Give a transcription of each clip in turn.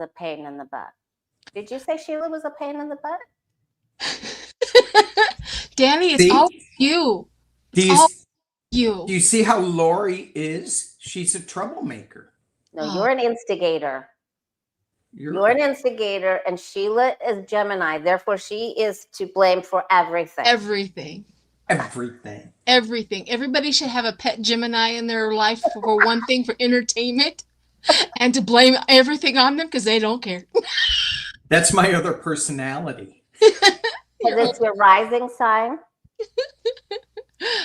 a pain in the butt. Did you say Sheila was a pain in the butt? Danny, it's all you. It's do you see how Lori is? She's a troublemaker. No, you're an instigator. You're an instigator, and Sheila is Gemini. Therefore, she is to blame for everything. Everything. Everybody should have a pet Gemini in their life for one thing, for entertainment, and to blame everything on them because they don't care. That's my other personality. It's your rising sign.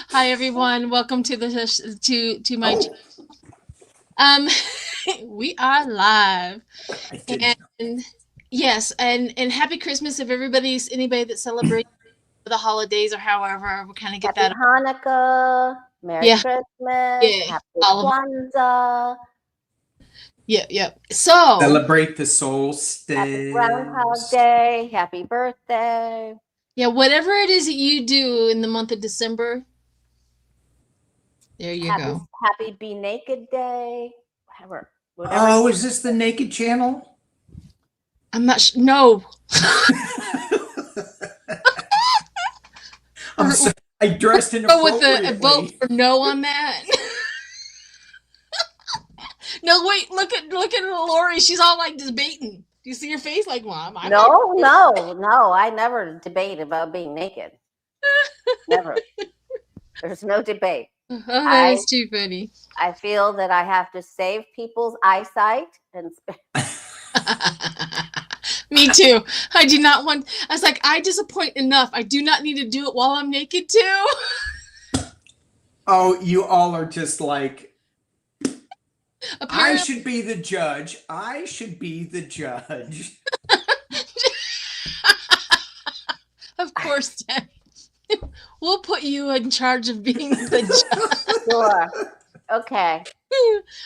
Hi everyone, welcome to the to my we are live. And yes, and happy Christmas if anybody that celebrates the holidays or however, we kind of get happy that. Hanukkah, Merry Christmas, Happy Kwanzaa. Yep. So celebrate the solstice. Happy Groundhog Day, happy birthday. Yeah, whatever it is that you do in the month of December, there you go. Happy Be Naked Day, whatever. Oh, is this the Naked Channel? I'm not sure. No. I'm sorry. I dressed inappropriately. With a vote for no on that. No, wait. Look at Lori. She's all like debating. Do you see her face? Like, Mom. No. I never debate about being naked. Never. There's no debate. Oh, that is too funny. I feel that I have to save people's eyesight and. Me too. I do not want. I was like, I disappoint enough. I do not need to do it while I'm naked too. Oh, you all are just like. I should be the judge. I should be the judge. Of course, Dad. We'll put you in charge of being the judge. Sure. Okay.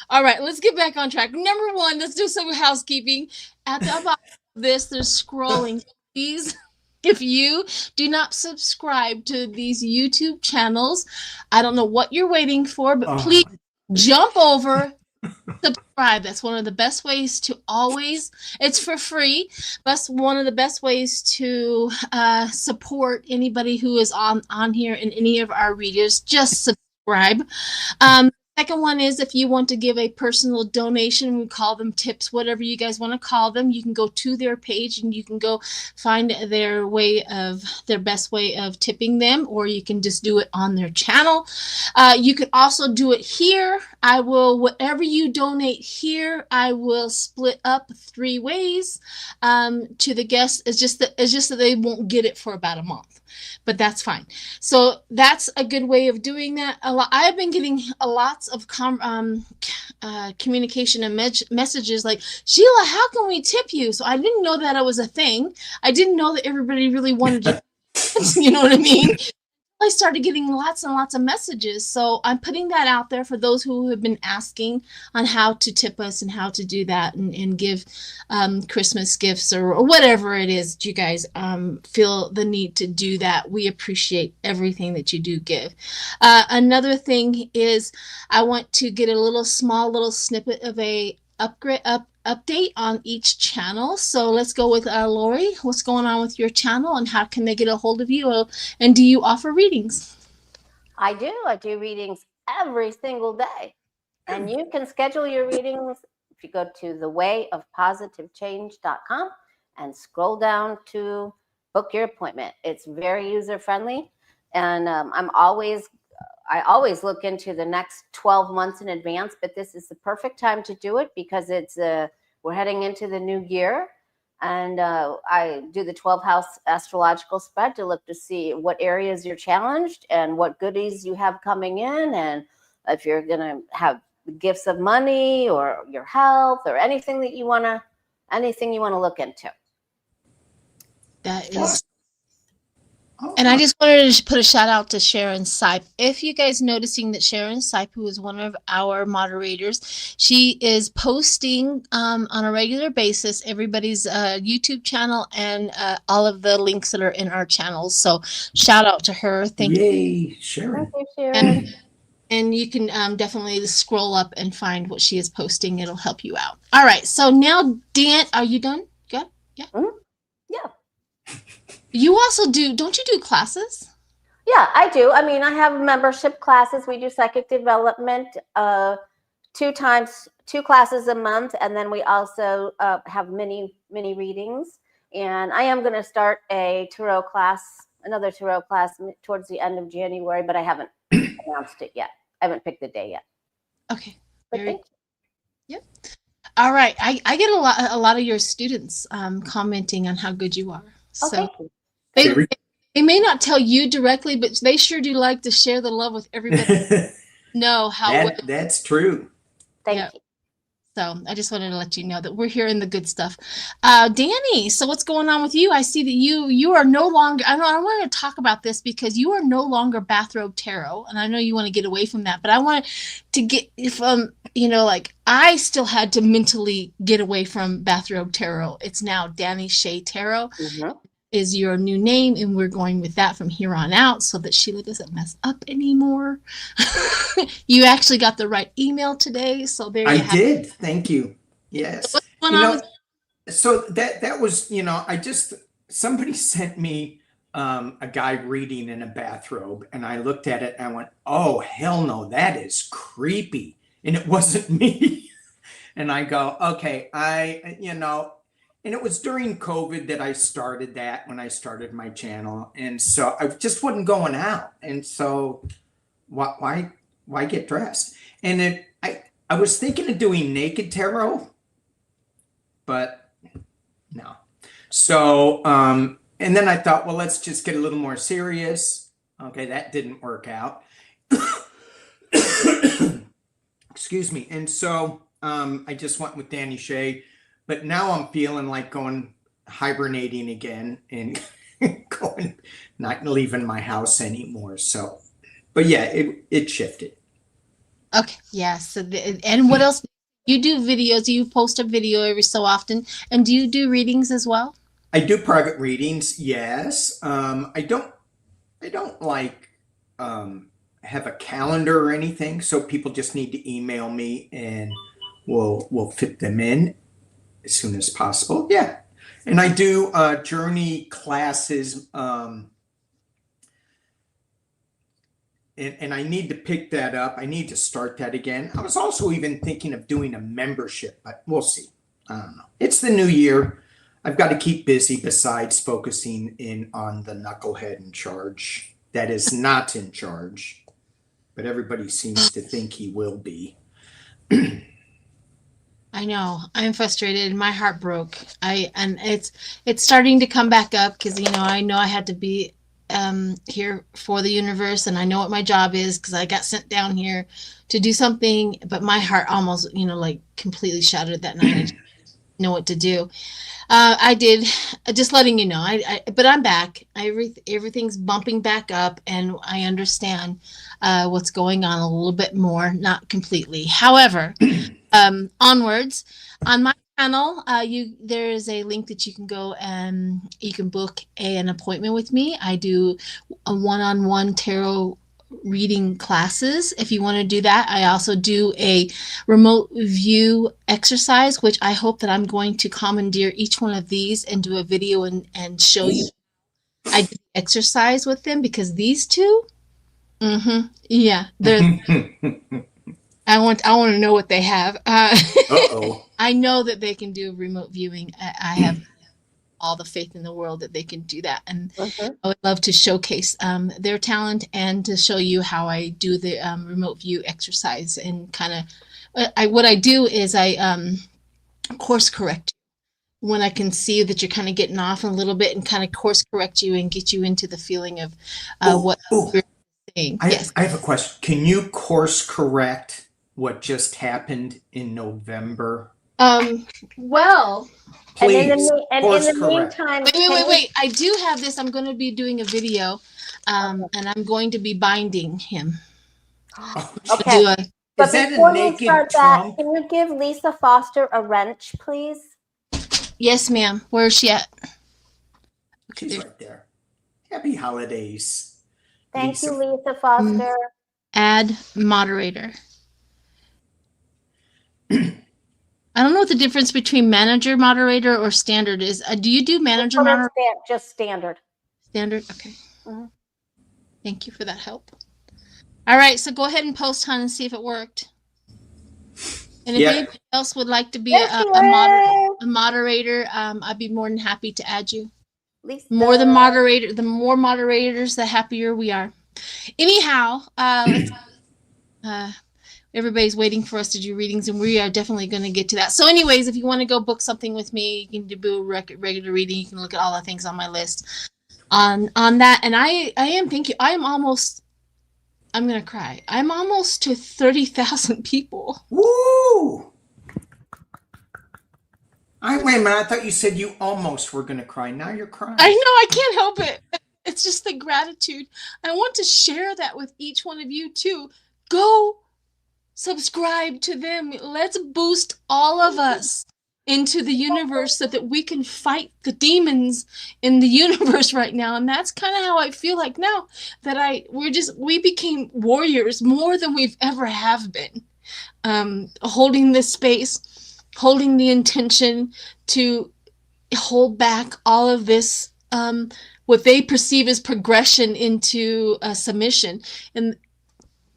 All right, let's get back on track. Number one, let's do some housekeeping. At the bottom of this, there's scrolling. Please, if you do not subscribe to these YouTube channels, I don't know what you're waiting for, but please jump over. Subscribe. That's one of the best ways to always, it's for free. That's one of the best ways to support anybody who is on here and any of our readers. Just subscribe. Second one is if you want to give a personal donation, we call them tips, whatever you guys want to call them. You can go to their page and you can go find their best way of tipping them, or you can just do it on their channel. You can also do it here. Whatever you donate here, I will split up 3 ways to the guests. It's just that they won't get it for about a month. But that's fine. So that's a good way of doing that. I've been getting lots of communication and messages like, Sheila, how can we tip you? So I didn't know that it was a thing. I didn't know that everybody really wanted to, you know what I mean? I started getting lots and lots of messages. So I'm putting that out there for those who have been asking on how to tip us and how to do that and give Christmas gifts or whatever it is that you guys feel the need to do that. We appreciate everything that you do give. Another thing is I want to get a small little snippet of a update on each channel. So let's go with Lori. What's going on with your channel and how can they get a hold of you? And do you offer readings? I do. I do readings every single day. And you can schedule your readings if you go to thewayofpositivechange.com and scroll down to book your appointment. It's very user-friendly. And I always look into the next 12 months in advance, but this is the perfect time to do it because we're heading into the new year. And I do the 12-house astrological spread to look to see what areas you're challenged and what goodies you have coming in. And if you're going to have gifts of money or your health or anything you want to look into. That is. And I just wanted to put a shout out to Sharon Sipe. If you guys noticing that Sharon Sipe, who is one of our moderators, she is posting on a regular basis everybody's YouTube channel and all of the links that are in our channels. So shout out to her. Thank you. Sharon. Thank you, Sharon. And you can definitely scroll up and find what she is posting. It'll help you out. All right. So now, Dan, are you done? Good. Yeah. Mhm. Yeah. You also don't you do classes? Yeah, I do. I mean, I have membership classes. We do psychic development 2 classes a month, and then we also have mini readings. And I am going to start another tarot class towards the end of January, but I haven't announced it yet. I haven't picked the day yet. Okay. But thank you. Yep. All right. I get a lot of your students commenting on how good you are. Oh, So thank you. they may not tell you directly, but they sure do like to share the love with everybody. Know how that's true. Thank you. So I just wanted to let you know that we're hearing the good stuff. Danny, so what's going on with you? I see that you are no longer, I want to talk about this because you are no longer Bathrobe Tarot. And I know you want to get away from that, but I want to get from, like I still had to mentally get away from Bathrobe Tarot. It's now Danny Shea Tarot. Mm-hmm. Is your new name, and we're going with that from here on out so that Sheila doesn't mess up anymore. You actually got the right email today, so there you I did. Thank you. Yes. What's going on so that was, somebody sent me a guy reading in a bathrobe, and I looked at it and I went, oh, hell no, that is creepy. And it wasn't me. And I go, okay, and it was during COVID that I started that when I started my channel. And so I just wasn't going out. And so why get dressed? And I was thinking of doing naked tarot, but no. So, and then I thought, well, let's just get a little more serious. Okay, that didn't work out. Excuse me. And so I just went with Danny Shea. But now I'm feeling like hibernating again and not leaving my house anymore. So, but yeah, it shifted. Okay. Yeah. So, and what else? You do videos. You post a video every so often. And do you do readings as well? I do private readings. Yes. I don't like have a calendar or anything. So people just need to email me and we'll fit them in as soon as possible. Yeah. And I do journey classes. And I need to pick that up. I need to start that again. I was also even thinking of doing a membership, but we'll see. I don't know. It's the new year. I've got to keep busy besides focusing in on the knucklehead in charge. That is not in charge, but everybody seems to think he will be. I know. I'm frustrated. My heart broke. And it's starting to come back up because I know I had to be here for the universe, and I know what my job is because I got sent down here to do something. But my heart almost, like completely shattered that night. I didn't know what to do. I did. Just letting you know. But I'm back. Everything's bumping back up, and I understand what's going on a little bit more, not completely. However. Onwards on my channel, there is a link that you can go and you can book an appointment with me. I do a one-on-one tarot reading classes if you want to do that. I also do a remote view exercise, which I hope that I'm going to commandeer each one of these and do a video and show you. I do exercise with them because these two, yeah, they're. I want to know what they have. I know that they can do remote viewing. I have all the faith in the world that they can do that. And I would love to showcase their talent and to show you how I do the remote view exercise. And kind of what I do is I course correct you when I can see that you're kind of getting off a little bit and kind of course correct you and get you into the feeling of what you're saying. Yes. I have a question. Can you course correct what just happened in November? Well, please. And in the meantime, wait. I do have this. I'm going to be doing a video, and I'm going to be binding him. Okay. But before we start that, can you give Lisa Foster a wrench, please? Yes, ma'am. Where is she at? She's right there. Happy holidays. Thank you, Lisa Foster. Add moderator. I don't know what the difference between manager, moderator, or standard is. Do you do manager, moderator? Just standard. Standard? Okay. Mm-hmm. Thank you for that help. All right, so go ahead and post, hon, and see if it worked. And if anybody else would like to be a moderator, I'd be more than happy to add you. Lisa. The more moderators, the happier we are. Anyhow, everybody's waiting for us to do readings, and we are definitely going to get to that. So anyways, if you want to go book something with me, you can do a regular reading. You can look at all the things on my list on that. And I am thinking, I'm going to cry. I'm almost to 30,000 people. Woo! Wait a minute. I thought you said you almost were going to cry. Now you're crying. I know. I can't help it. It's just the gratitude. I want to share that with each one of you too. Go subscribe to them. Let's boost all of us into the universe so that we can fight the demons in the universe right now. And that's kind of how I feel like now that we became warriors more than we've ever have been. Holding this space, holding the intention to hold back all of this, what they perceive as progression into submission. And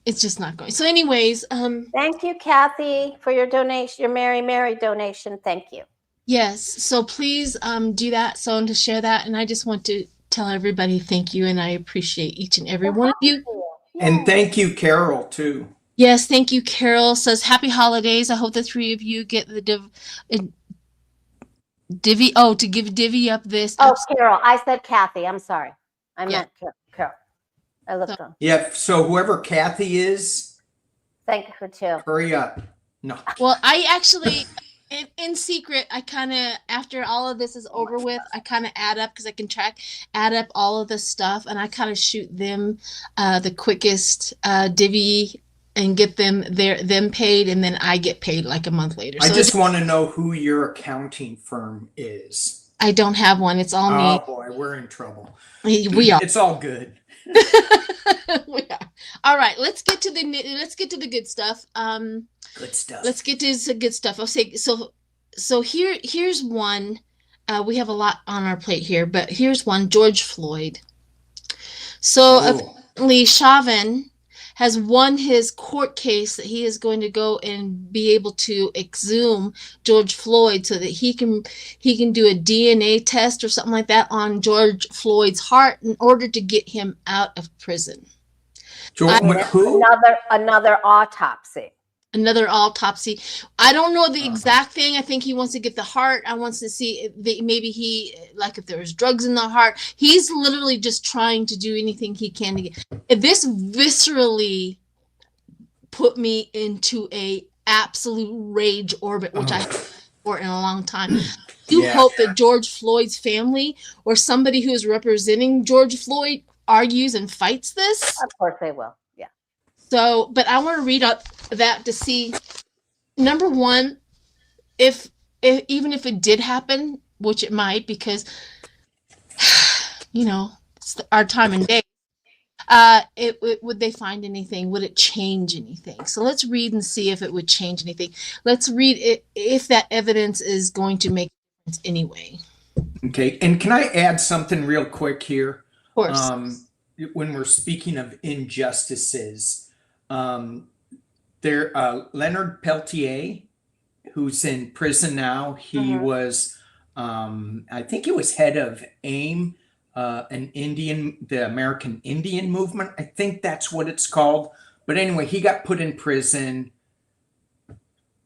it's just not going. So anyways, thank you, Kathy, for your donation, your Mary donation. Thank you. Yes. So please do that. So and to share that. And I just want to tell everybody thank you. And I appreciate each and every one of you. And thank you, Carol, too. Yes. Thank you. Carol says happy holidays. I hope the three of you get the divvy up this. Oh, Carol. I said Kathy. I'm sorry. I meant Carol. I looked on. Yeah, so whoever Kathy is, thank her too. Hurry up. No. Well, I actually, in secret, I kind of, after all of this is over with, I kind of add up, because I can add up all of the stuff, and I kind of shoot them the quickest divvy and get them paid, and then I get paid like a month later. I just want to know who your accounting firm is. I don't have one. It's all me. Oh boy, we're in trouble. We are. It's all good. We are. All right, let's get to the good stuff. Good stuff. Let's get to some good stuff. I'll say so here's one. We have a lot on our plate here, but here's one. George Floyd. So apparently Chauvin has won his court case that he is going to go and be able to exhume George Floyd so that he can do a DNA test or something like that on George Floyd's heart in order to get him out of prison. Who? Another autopsy. Another autopsy. I don't know the exact thing. I think he wants to get the heart. I wants to see maybe if there was drugs in the heart. He's literally just trying to do anything he can to get. This viscerally put me into a absolute rage orbit, which I haven't for in a long time. You hope that George Floyd's family or somebody who is representing George Floyd argues and fights this. Of course they will. Yeah. So, but I want to read up that to see, number one, if even if it did happen, which it might, because it's our time and day, would they find anything? Would it change anything? So let's read and see if it would change anything. Let's read it if that evidence is going to make a difference anyway. Okay, and can I add something real quick here? Of course. When we're speaking of injustices, Leonard Peltier, who's in prison now, he was, I think he was head of AIM, the American Indian movement. I think that's what it's called. But anyway, he got put in prison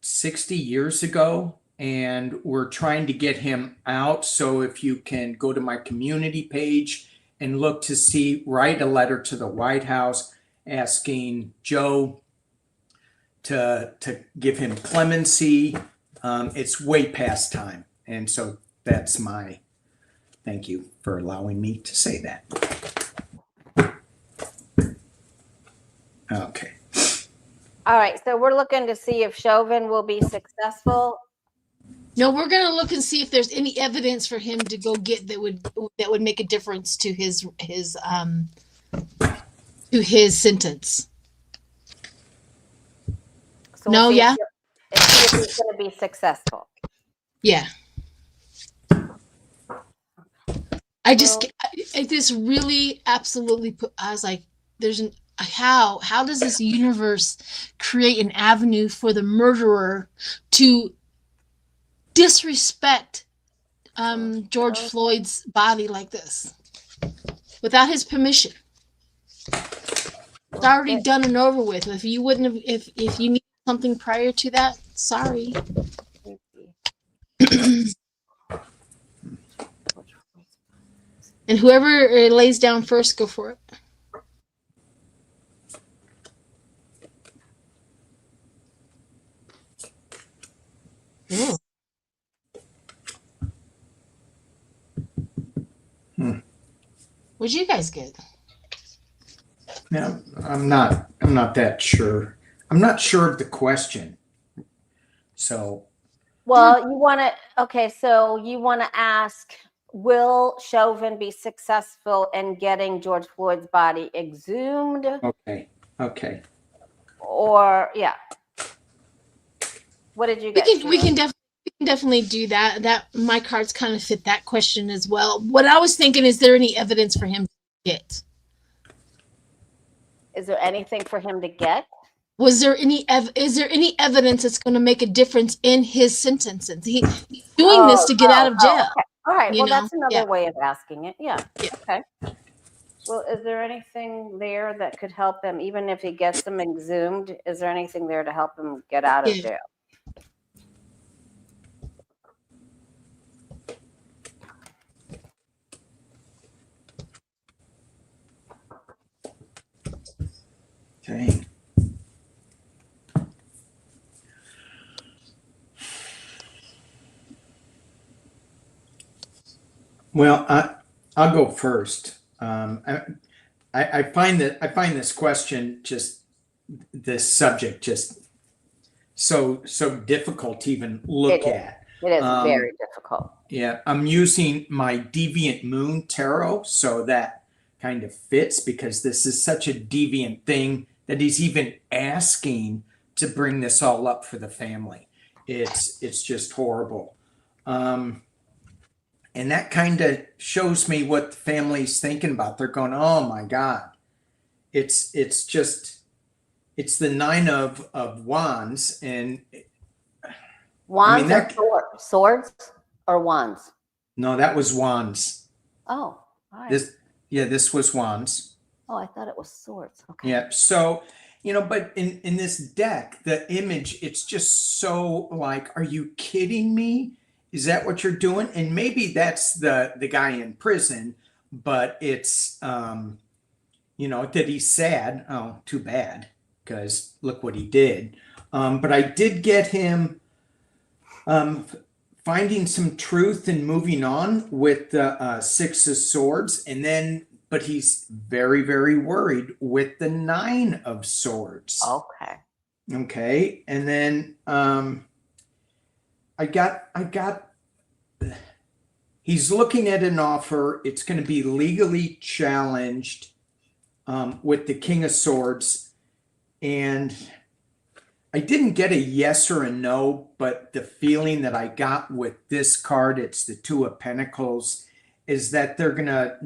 60 years ago, and we're trying to get him out. So if you can go to my community page and look to see, write a letter to the White House asking Joe to give him clemency. It's way past time. And so that's my thank you for allowing me to say that. Okay. All right. So we're looking to see if Chauvin will be successful. No, we're going to look and see if there's any evidence for him to go get that would make a difference to his sentence. So No, see yeah. see if he's going to be successful. Yeah. It just really absolutely I was like, how does this universe create an avenue for the murderer to disrespect George Floyd's body like this without his permission? It's already done and over with. If you wouldn't have, if you need something prior to that, sorry. And whoever lays down first, go for it. What'd you guys get? Yeah, I'm not that sure. I'm not sure of the question. So, well, you want to, okay, so you want to ask, will Chauvin be successful in getting George Floyd's body exhumed? okay. Or, yeah. What did you get? We can definitely do that. That my cards kind of fit that question as well. What I was thinking, is there any evidence for him to get? Is there anything for him to get? Is there any evidence that's going to make a difference in his sentence? He's doing this to get out of jail. Okay. All right. Well, that's another Yeah. way of asking it. Yeah. Yeah. Okay. Well, is there anything there that could help him, even if he gets them exhumed? Is there anything there to help him get out of jail? Okay. Well, I'll go first. I find this question, just this subject, just so difficult to even look at. It is very difficult. Yeah, I'm using my Deviant Moon Tarot, so that kind of fits, because this is such a deviant thing that he's even asking to bring this all up for the family. It's just horrible. And that kind of shows me what the family's thinking about. They're going, oh my God. It's the Nine of Wands, and Wands or swords or wands? No, that was Wands. Oh, all right. This was Wands. Oh, I thought it was swords. Okay. Yeah. So, but in this deck, the image, it's just so like, are you kidding me? Is that what you're doing? And maybe that's the guy in prison, but it's, that he's sad. Oh, too bad, because look what he did. But I did get him finding some truth and moving on with the Six of Swords, but he's very, very worried with the Nine of Swords. Okay. And then I got he's looking at an offer. It's going to be legally challenged with the King of Swords. And I didn't get a yes or a no, but the feeling that I got with this card, it's the Two of Pentacles, is that they're going to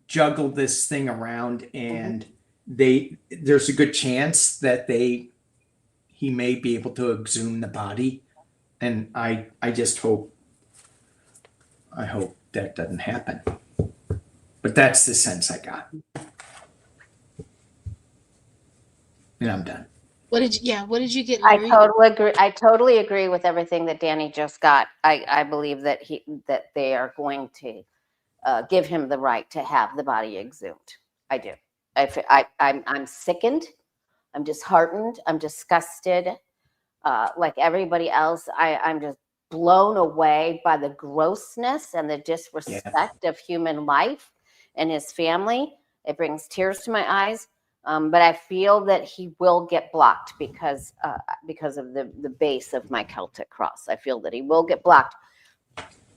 juggle this thing around, and there's a good chance that he may be able to exhume the body. And I hope that doesn't happen. But that's the sense I got. And I'm done. What did you get, Larry? I totally agree with everything that Danny just got. I believe that they are going to give him the right to have the body exhumed. I do. I'm sickened. I'm disheartened. I'm disgusted. Like everybody else, I'm just blown away by the grossness and the disrespect of human life and his family. It brings tears to my eyes. But I feel that he will get blocked because of the base of my Celtic cross. I feel that he will get blocked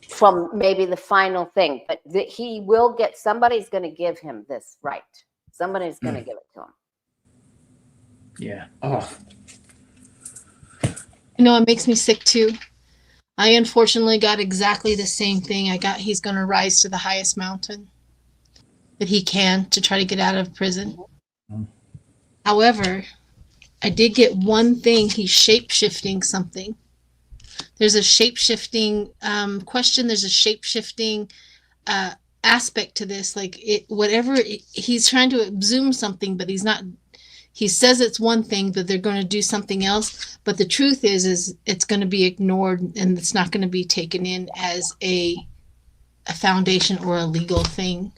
from maybe the final thing, but he will get, somebody's going to give him this right. Somebody's going to give it to him. Yeah. Oh. You know, it makes me sick too. I unfortunately got exactly the same thing. He's going to rise to the highest mountain that he can to try to get out of prison. Mm. However, I did get one thing. He's shape-shifting something. There's a shape-shifting question. There's a shape-shifting aspect to this. Like he's trying to assume something, but he's not. He says it's one thing, but they're going to do something else. But the truth is it's going to be ignored, and it's not going to be taken in as a foundation or a legal thing.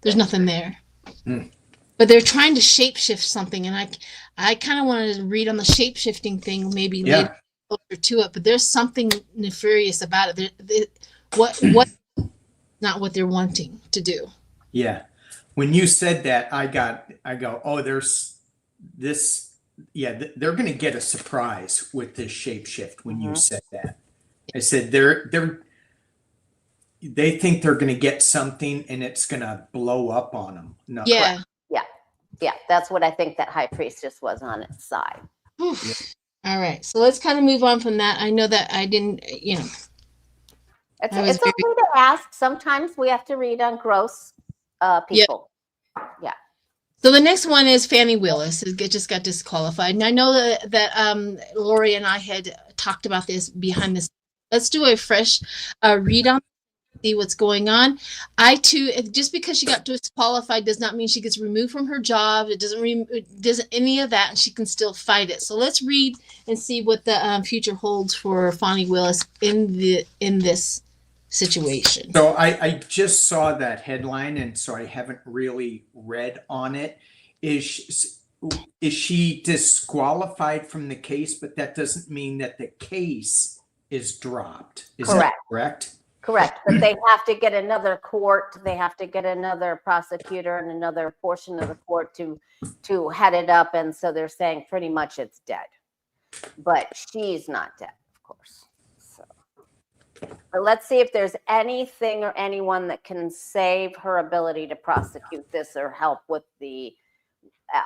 There's nothing there. Mm. But they're trying to shapeshift something, and I kind of wanted to read on the shapeshifting thing, maybe later closer to it. But there's something nefarious about it. What not what they're wanting to do. Yeah. When you said that, I go, oh, there's this. Yeah, they're going to get a surprise with this shapeshift. When you said that, I said they think they're going to get something and it's going to blow up on them. No. Yeah. Yeah, that's what I think that high priestess was on its side. Yeah. All right, so let's kind of move on from that. I know that I didn't, It's okay to ask. Sometimes we have to read on gross people. Yeah. So the next one is Fonnie Willis. It just got disqualified. And I know that Lori and I had talked about this behind this. Let's do a fresh read on, see what's going on. I too, just because she got disqualified does not mean she gets removed from her job. It doesn't any of that, and she can still fight it. So let's read and see what the future holds for Fonnie Willis in this situation. So I just saw that headline, and so I haven't really read on it. Is she disqualified from the case? But that doesn't mean that the case is dropped. Is that correct? Correct. But they have to get another court. They have to get another prosecutor and another portion of the court to head it up. And so they're saying pretty much it's dead. But she's not dead, of course. But let's see if there's anything or anyone that can save her ability to prosecute this or help with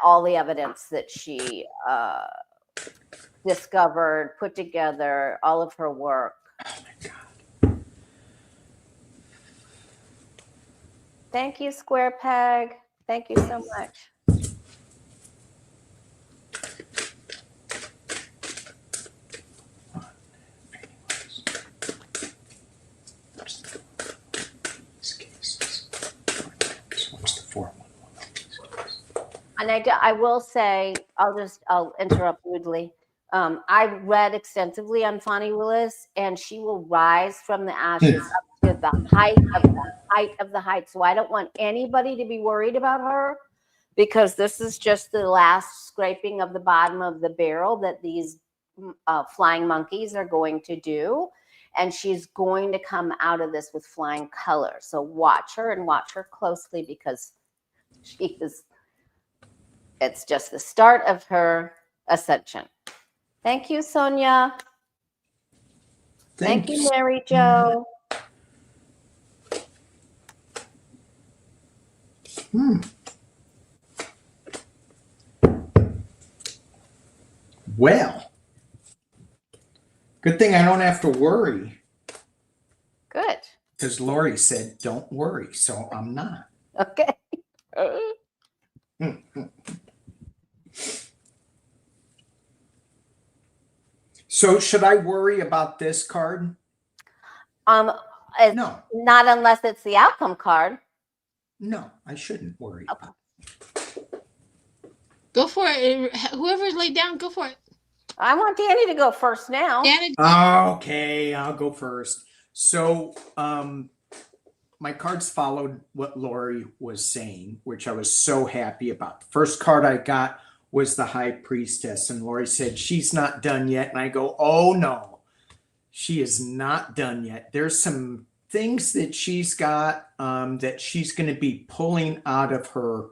all the evidence that she discovered, put together, all of her work. Oh my God. Thank you, Square Peg. Thank you so much. And I will say, I'll interrupt rudely. I read extensively on Fonnie Willis, and she will rise from the ashes up to the height of the height. So I don't want anybody to be worried about her, because this is just the last scraping of the bottom of the barrel that these flying monkeys are going to do. And she's going to come out of this with flying colors. So watch her and watch her closely, because it's just the start of her ascension. Thank you, Sonia. Thank you, Mary Jo. Well, good thing I don't have to worry. Good. Because Lori said, don't worry. So I'm not. Okay. So should I worry about this card? No. Not unless it's the outcome card. No, I shouldn't worry about it. Go for it. Whoever's laid down, go for it. I want Danny to go first now. Danny. Okay, I'll go first. So my cards followed what Lori was saying, which I was so happy about. The first card I got was the High Priestess, and Lori said she's not done yet. And I go, oh no, she is not done yet. There's some things that she's got that she's going to be pulling out of her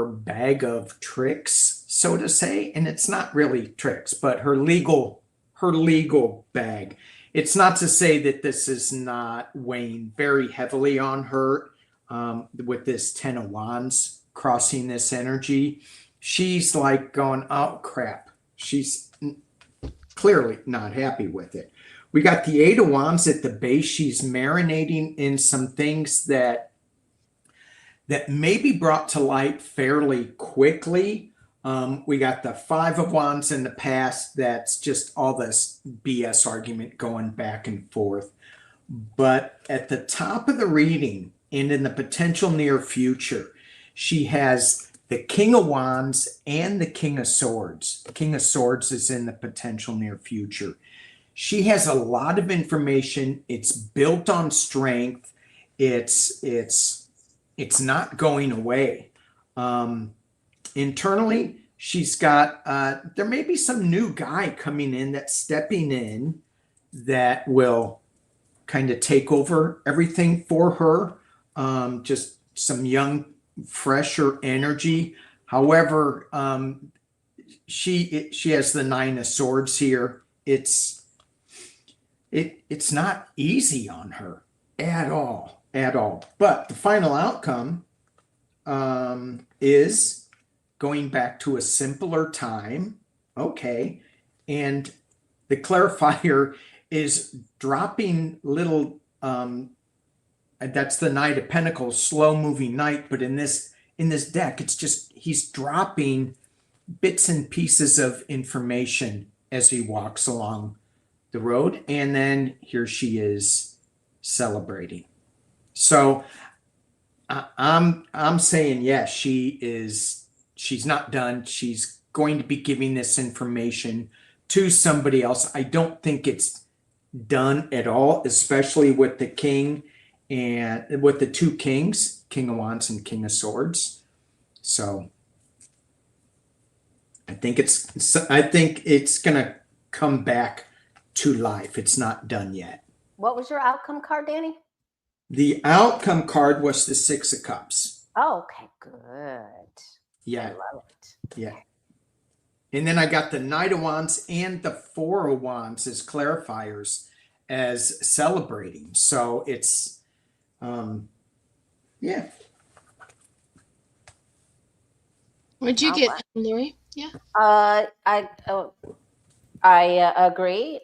bag of tricks, so to say. And it's not really tricks, but her legal bag. It's not to say that this is not weighing very heavily on her with this 10 of Wands crossing this energy. She's like going, oh crap. clearly not happy with it. We got the Eight of Wands at the base. She's marinating in some things that may be brought to light fairly quickly. We got the Five of Wands in the past. That's just all this BS argument going back and forth. But at the top of the reading and in the potential near future, she has the King of Wands and the King of Swords. The King of Swords is in the potential near future. She has a lot of information. It's built on strength. It's not going away. Internally, she's got, there may be some new guy coming in that's stepping in that will kind of take over everything for her. Just some young, fresher energy. However, she has the Nine of Swords here. It's not easy on her at all. But the final outcome is going back to a simpler time. Okay. And the clarifier is dropping little, that's the Knight of Pentacles, slow moving knight. But in this deck, it's just, he's dropping bits and pieces of information as he walks along the road. And then here she is celebrating. So I'm saying, yes, she's not done. She's going to be giving this information to somebody else. I don't think it's done at all, especially with the king and with the two kings, King of Wands and King of Swords. So I think it's gonna come back to life. It's not done yet. What was your outcome card, Danny? The outcome card was the Six of Cups. Oh, okay, good. Yeah. I love it. Yeah. And then I got the Knight of Wands and the Four of Wands as clarifiers as celebrating. So it's, yeah. What'd you get, Lori? Yeah. I agree.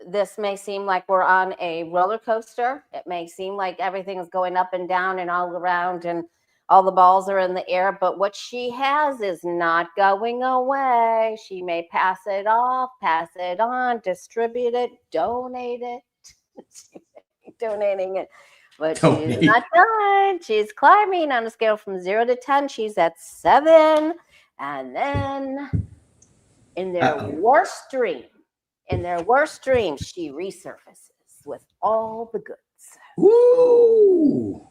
This may seem like we're on a roller coaster. It may seem like everything is going up and down and all around and all the balls are in the air, but what she has is not going away. She may pass it off, pass it on, distribute it, donate it. Donating it. But she's not done. She's climbing on a scale from 0 to 10. She's at 7. And then in their worst dream, she resurfaces with all the goods. Woo!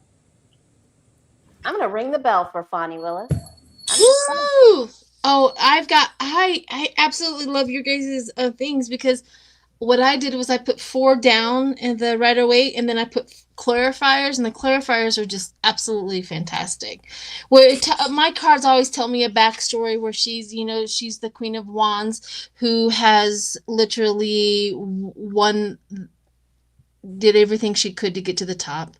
I'm going to ring the bell for Fonnie Willis. Woo! Oh, I absolutely love your guys' things, because what I did was I put 4 down in the Rider-Waite, and then I put clarifiers, and the clarifiers are just absolutely fantastic. Where my cards always tell me a backstory where she's the Queen of Wands who has literally did everything she could to get to the top.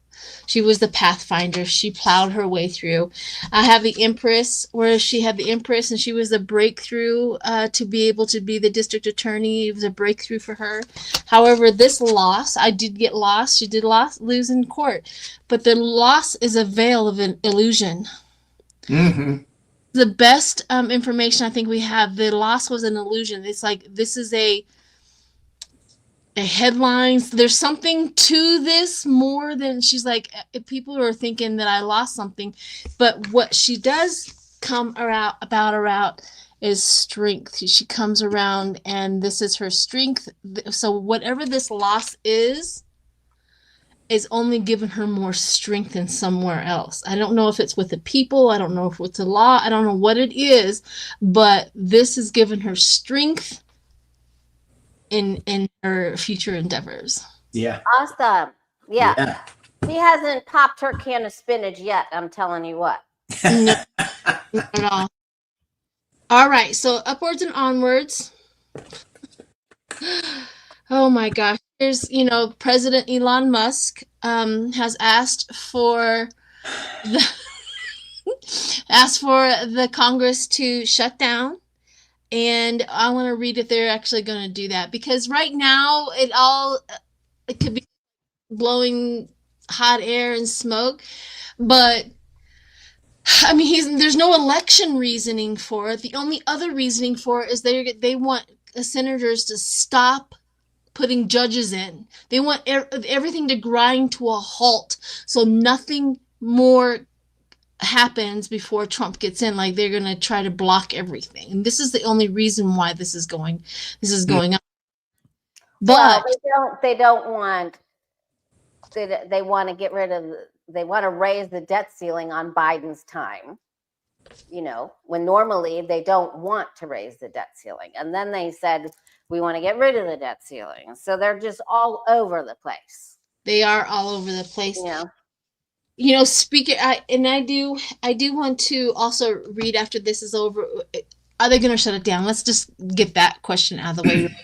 She was the pathfinder. She plowed her way through. I have the Empress, where she had the Empress, and she was the breakthrough to be able to be the district attorney. It was a breakthrough for her. However, this loss, I did get lost. She did lose in court. But the loss is a veil of an illusion. Mm-hmm. The best information I think we have, the loss was an illusion. It's like, this is a headlines. There's something to this more than, she's like, people are thinking that I lost something, but what she does come about is strength. She comes around, and this is her strength. So whatever this loss is only given her more strength than somewhere else. I don't know if it's with the people. I don't know if it's the law. I don't know what it is, but this has given her strength in her future endeavors. Yeah. Awesome. Yeah. She hasn't popped her can of spinach yet, I'm telling you what. No, not at all. All right, so upwards and onwards. Oh my gosh. Here's, President Elon Musk has asked for the Congress to shut down And I want to read if they're actually going to do that, because right now it could be blowing hot air and smoke, but I mean, there's no election reasoning for it. The only other reasoning for it is they want senators to stop putting judges in. They want everything to grind to a halt, so nothing more happens before Trump gets in. Like, they're going to try to block everything, and this is the only reason why this is going on. But well, they don't want. They want to get rid of. They want to raise the debt ceiling on Biden's time. You know, when normally they don't want to raise the debt ceiling, and then they said we want to get rid of the debt ceiling. So they're just all over the place. They are all over the place. Yeah. You know, speaker, I do want to also read after this is over. Are they going to shut it down? Let's just get that question out of the way,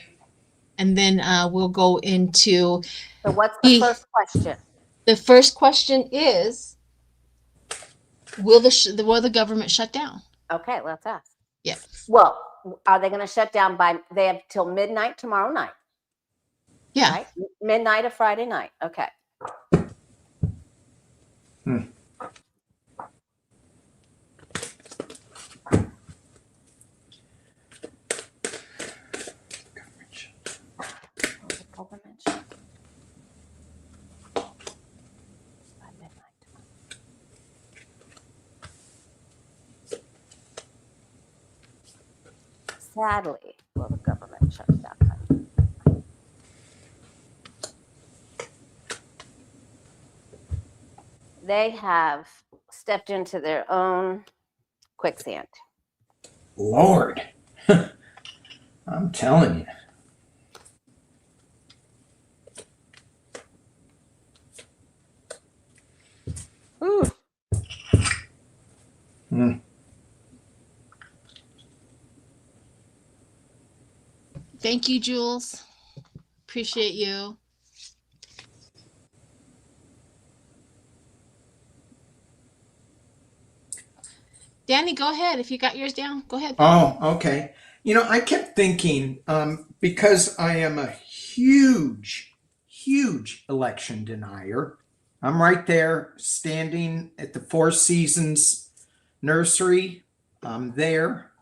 and then we'll go into. So what's the first question? The first question is, will the government shut down? Okay, let's ask. Yeah. Well, are they going to shut down they have till midnight tomorrow night? Yeah. Right? Midnight of Friday night. Okay. Sadly, will the government shut down? They have stepped into their own quicksand. Lord, I'm telling Ooh. you. Thank you, Jules. Appreciate you. Danny, go ahead. If you got yours down, go ahead. Oh, okay. You know, I kept thinking, because I am a huge election denier. I'm right there standing at the Four Seasons nursery. I'm there.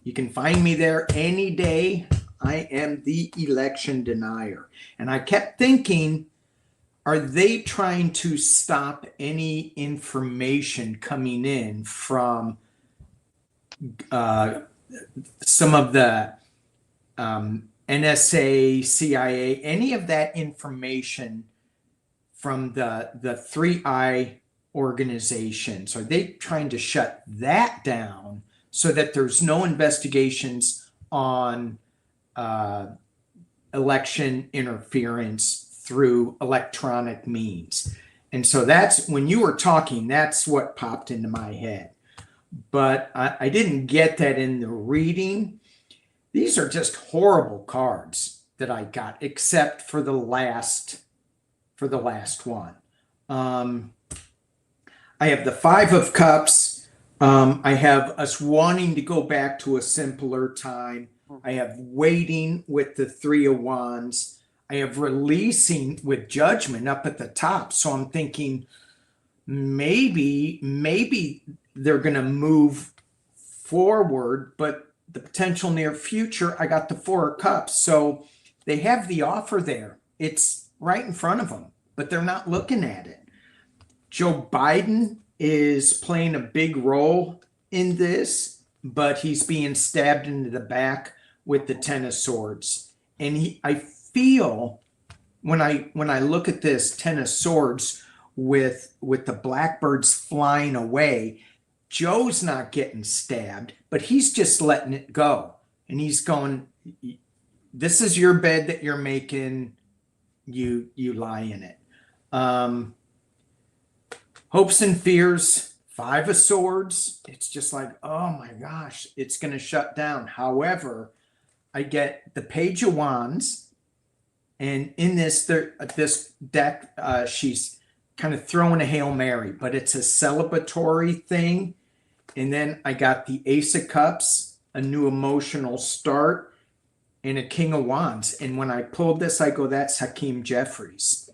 You can find me there any day. I am the election denier. And I kept thinking, are they trying to stop any information coming in from some of the NSA, CIA, any of that information from the 3I organizations? Are they trying to shut that down so that there's no investigations on election interference through electronic means? And so that's, when you were talking, that's what popped into my head. But I didn't get that in the reading. These are just horrible cards that I got, except for the last one. I have the Five of Cups. I have us wanting to go back to a simpler time. I have waiting with the Three of Wands. I have releasing with Judgment up at the top. So I'm thinking maybe they're going to move forward, but the potential near future, I got the Four of Cups. So they have the offer there. It's right in front of them, but they're not looking at it. Joe Biden is playing a big role in this, but he's being stabbed into the back with the Ten of Swords. And I feel when I look at this Ten of Swords with the blackbirds flying away, Joe's not getting stabbed, but he's just letting it go. And he's going, this is your bed that you're making, you lie in it. Hopes and fears, Five of Swords. It's just like, oh my gosh, it's going to shut down. However, I get the Page of Wands, and in this deck, she's kind of throwing a Hail Mary, but it's a celebratory thing. And then I got the Ace of Cups a new emotional start, and a King of Wands. And when I pulled this, I go, that's Hakeem Jeffries.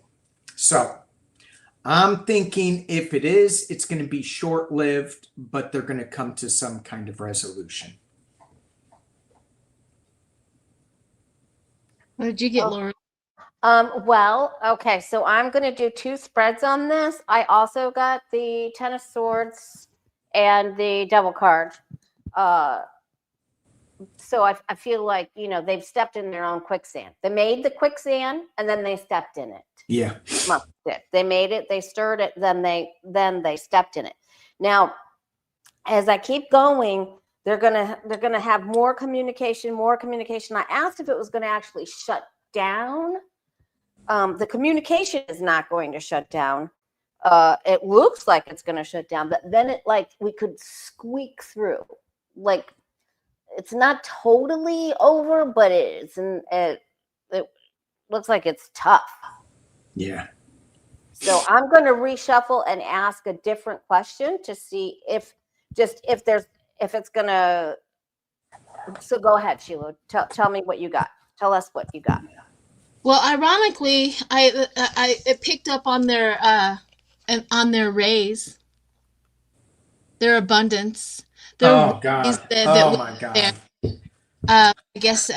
So I'm thinking if it is, it's going to be short-lived, but they're going to come to some kind of resolution. What did you get, Laura? Well, okay, so I'm going to do 2 spreads on this. I also got the Ten of Swords and the Devil card. So I feel like, you know, they've stepped in their own quicksand. They made the quicksand and then they stepped in it. Yeah. They made it, they stirred it, then they stepped in it. Now, as I keep going, they're gonna have more communication. I asked if it was going to actually shut down. The communication is not going to shut down. It looks like it's going to shut down, but then it, like, we could squeak through. Like, it's not totally over, but it looks like it's tough. Yeah. So I'm going to reshuffle and ask a different question to see if it's going to. So go ahead, Sheila. Tell me what you got. Tell us what you got. Well, ironically, I picked up on their raise, their abundance. Oh God! Oh my God! I guess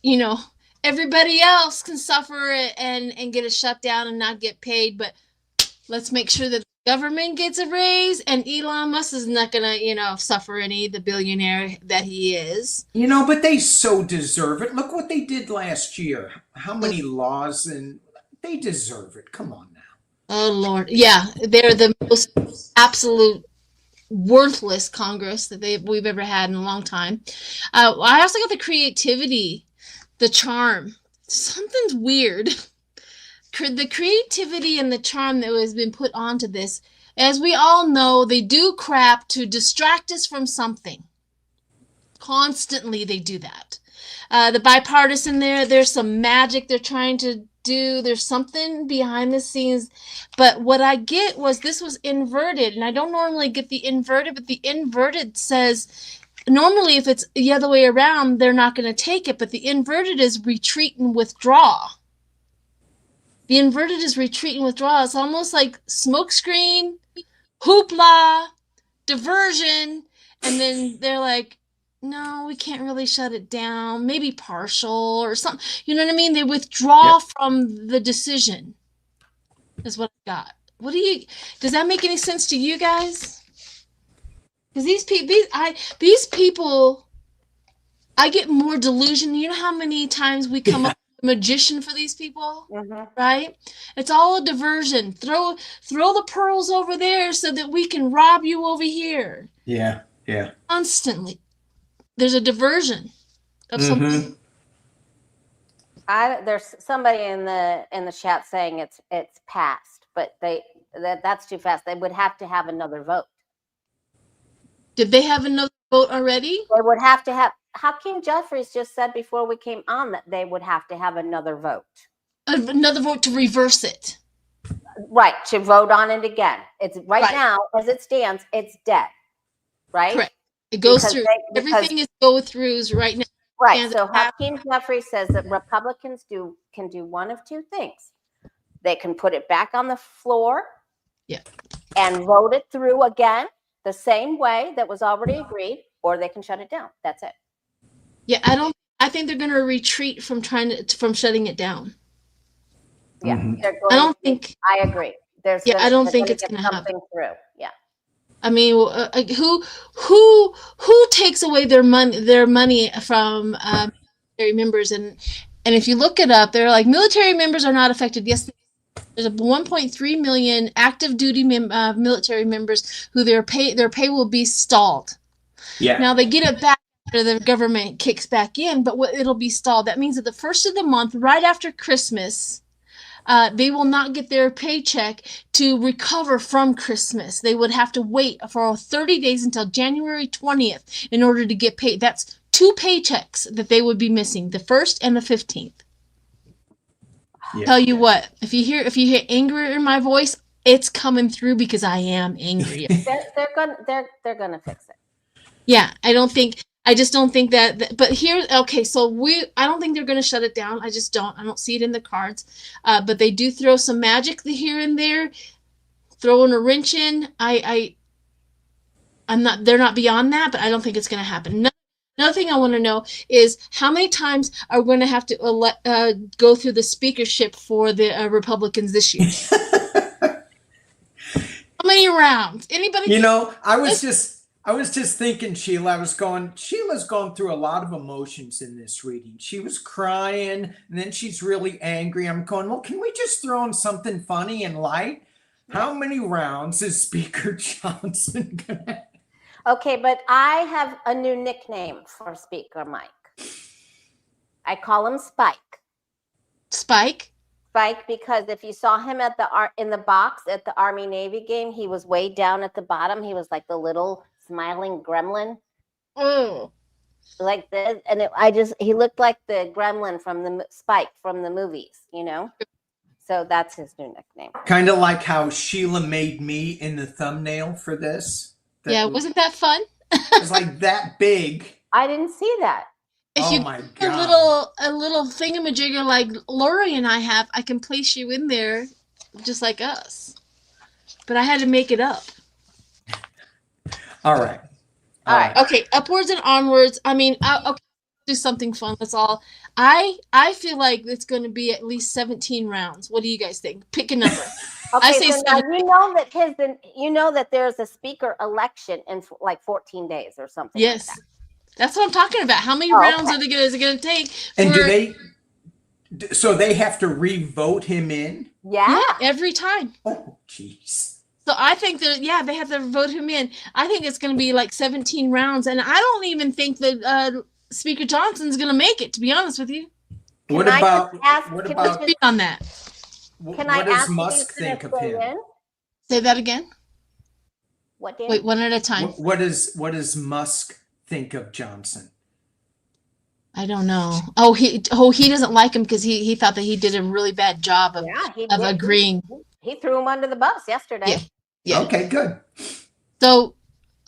you know, everybody else can suffer it and get a shutdown and not get paid, but let's make sure that the government gets a raise, and Elon Musk is not gonna, you know, suffer any, the billionaire that he is. You know, but they so deserve it. Look what they did last year. How many laws, and they deserve it. Come on now. Oh Lord, yeah, they're the most absolute worthless Congress that we've ever had in a long time. I also got the creativity, the charm. Something's weird. The creativity and the charm that has been put onto this, as we all know, they do crap to distract us from something. Constantly they do that. The bipartisan there's some magic they're trying to do. There's something behind the scenes. But what I get was this was inverted, and I don't normally get the inverted, but the inverted says normally if it's the other way around, they're not going to take it, but the inverted is retreat and withdraw. The inverted is retreat and withdraw. It's almost like smokescreen, hoopla, diversion, and then they're like, no, we can't really shut it down. Maybe partial or something. You know what I mean? They withdraw from the decision. Is what I got. Does that make any sense to you guys? Because these people, I get more delusion. You know how many times we come up with a magician for these people, right? It's all a diversion. Throw the pearls over there so that we can rob you over here. Yeah. Constantly. There's a diversion of something. There's somebody in the chat saying it's passed, but that's too fast. They would have to have another vote. Did they have another vote already? They would have to have. Hakeem Jeffries just said before we came on that they would have to have another vote. Another vote to reverse it. Right, to vote on it again. It's right now, as it stands, it's dead. Right? Correct. It goes through. Everything is go-throughs right now. Right. So Hakeem Jeffries says that Republicans can do one of two things. They can put it back on the floor and vote it through again the same way that was already agreed, or they can shut it down. That's it. Yeah, I think they're going to retreat from from shutting it down. Yeah. I agree. I don't think it's going to happen. Through. Yeah. I mean, who takes away their money from military members? And if you look it up, they're like, military members are not affected. Yes, there's 1.3 million active duty military members who their pay will be stalled. Yeah. Now they get it back after the government kicks back in, but it'll be stalled. That means that the first of the month, right after Christmas, they will not get their paycheck to recover from Christmas. They would have to wait for 30 days until January 20th in order to get paid. That's 2 paychecks that they would be missing, the 1st and the 15th. Yeah. Tell you what, if you hear anger in my voice, it's coming through because I am angry. They're gonna fix it. Yeah, I don't think I just don't think but here, okay, so I don't think they're going to shut it down. I just don't. I don't see it in the cards. But they do throw some magic here and there, throwing a wrench in. They're not beyond that, but I don't think it's going to happen. Another thing I want to know is how many times are we going to have to go through the speakership for the Republicans this year? How many rounds? Anybody? I was just thinking, Sheila, Sheila's going through a lot of emotions in this reading. She was crying, and then she's really angry. I'm going, well, can we just throw in something funny and light? How many rounds is Speaker Johnson going to have? Okay, but I have a new nickname for Speaker Mike. I call him Spike. Spike? Spike, because if you saw him in the box at the Army Navy game, he was way down at the bottom. He was like the little smiling gremlin. Like this. And he looked like the gremlin from the Spike from the movies, So that's his new nickname. Kind of like how Sheila made me in the thumbnail for this. Yeah, wasn't that fun? It was like that big. I didn't see that. If you my God. a little thingamajigger like Lori and I have, I can place you in there just like us. But I had to make it up. All right. Okay, upwards and onwards. I mean, okay, do something fun. That's all. I feel like it's going to be at least 17 rounds. What do you guys think? Pick a number. Okay, I say so now that there's a speaker election in like 14 days or something. Yes. Like that. That's what I'm talking about. How many rounds is it going to take? And so they have to re-vote him in? Yeah. Every time. Oh, jeez. So I think they have to vote him in. I think it's going to be like 17 rounds. And I don't even think that Speaker Johnson's going to make it, to be honest with you. What about on that? What does Musk think of him? Say that again. What? Dan? Wait, one at a time. What does Musk think of Johnson? I don't know. He doesn't like him because he thought that he did a really bad job of agreeing. He threw him under the bus yesterday. Yeah. Okay, good. So,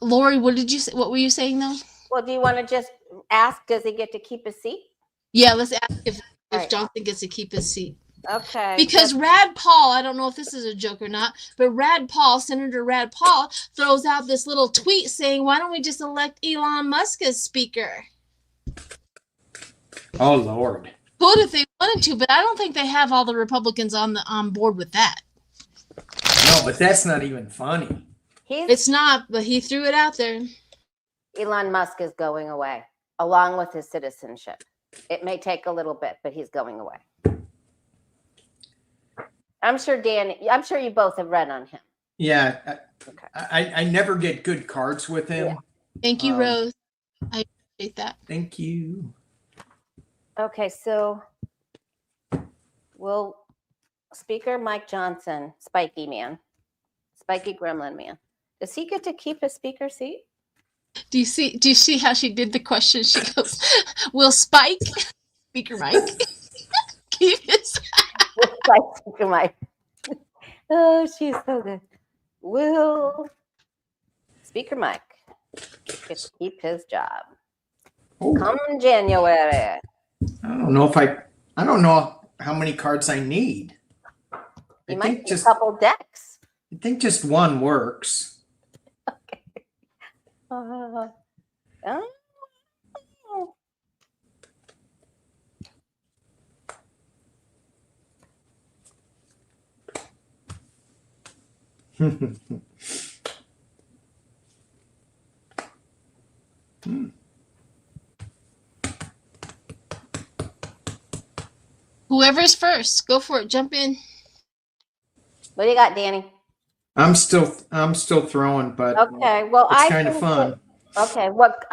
Lori, what were you saying though? Well, do you want to just ask? Does he get to keep his seat? Yeah, let's ask if Right. Johnson gets to keep his seat. Okay. Because Rad Paul, I don't know if this is a joke or not, but Senator Rad Paul throws out this little tweet saying, why don't we just elect Elon Musk as speaker? Oh, Lord. Could if they wanted to, but I don't think they have all the Republicans on board with that. No, but that's not even funny. It's not, but he threw it out there. Elon Musk is going away, along with his citizenship. It may take a little bit, but he's going away. I'm sure you both have read on him. Yeah. Okay. I never get good cards with him. Yeah. Thank you, Rose. I appreciate that. Thank you. Okay, so Speaker Mike Johnson, Spiky Gremlin Man, does he get to keep his speaker seat? Do you see how she did the question? She goes, will Speaker Mike keep his Speaker Mike. Oh, she's so good. Will Speaker Mike get to keep his job? Come January. I don't know how many cards I need. You might need a couple decks. I think just one works. Okay. Whoever's first, go for it. Jump in. What do you got, Danny? I'm still throwing, but okay. Well, it's kind of fun. Okay, what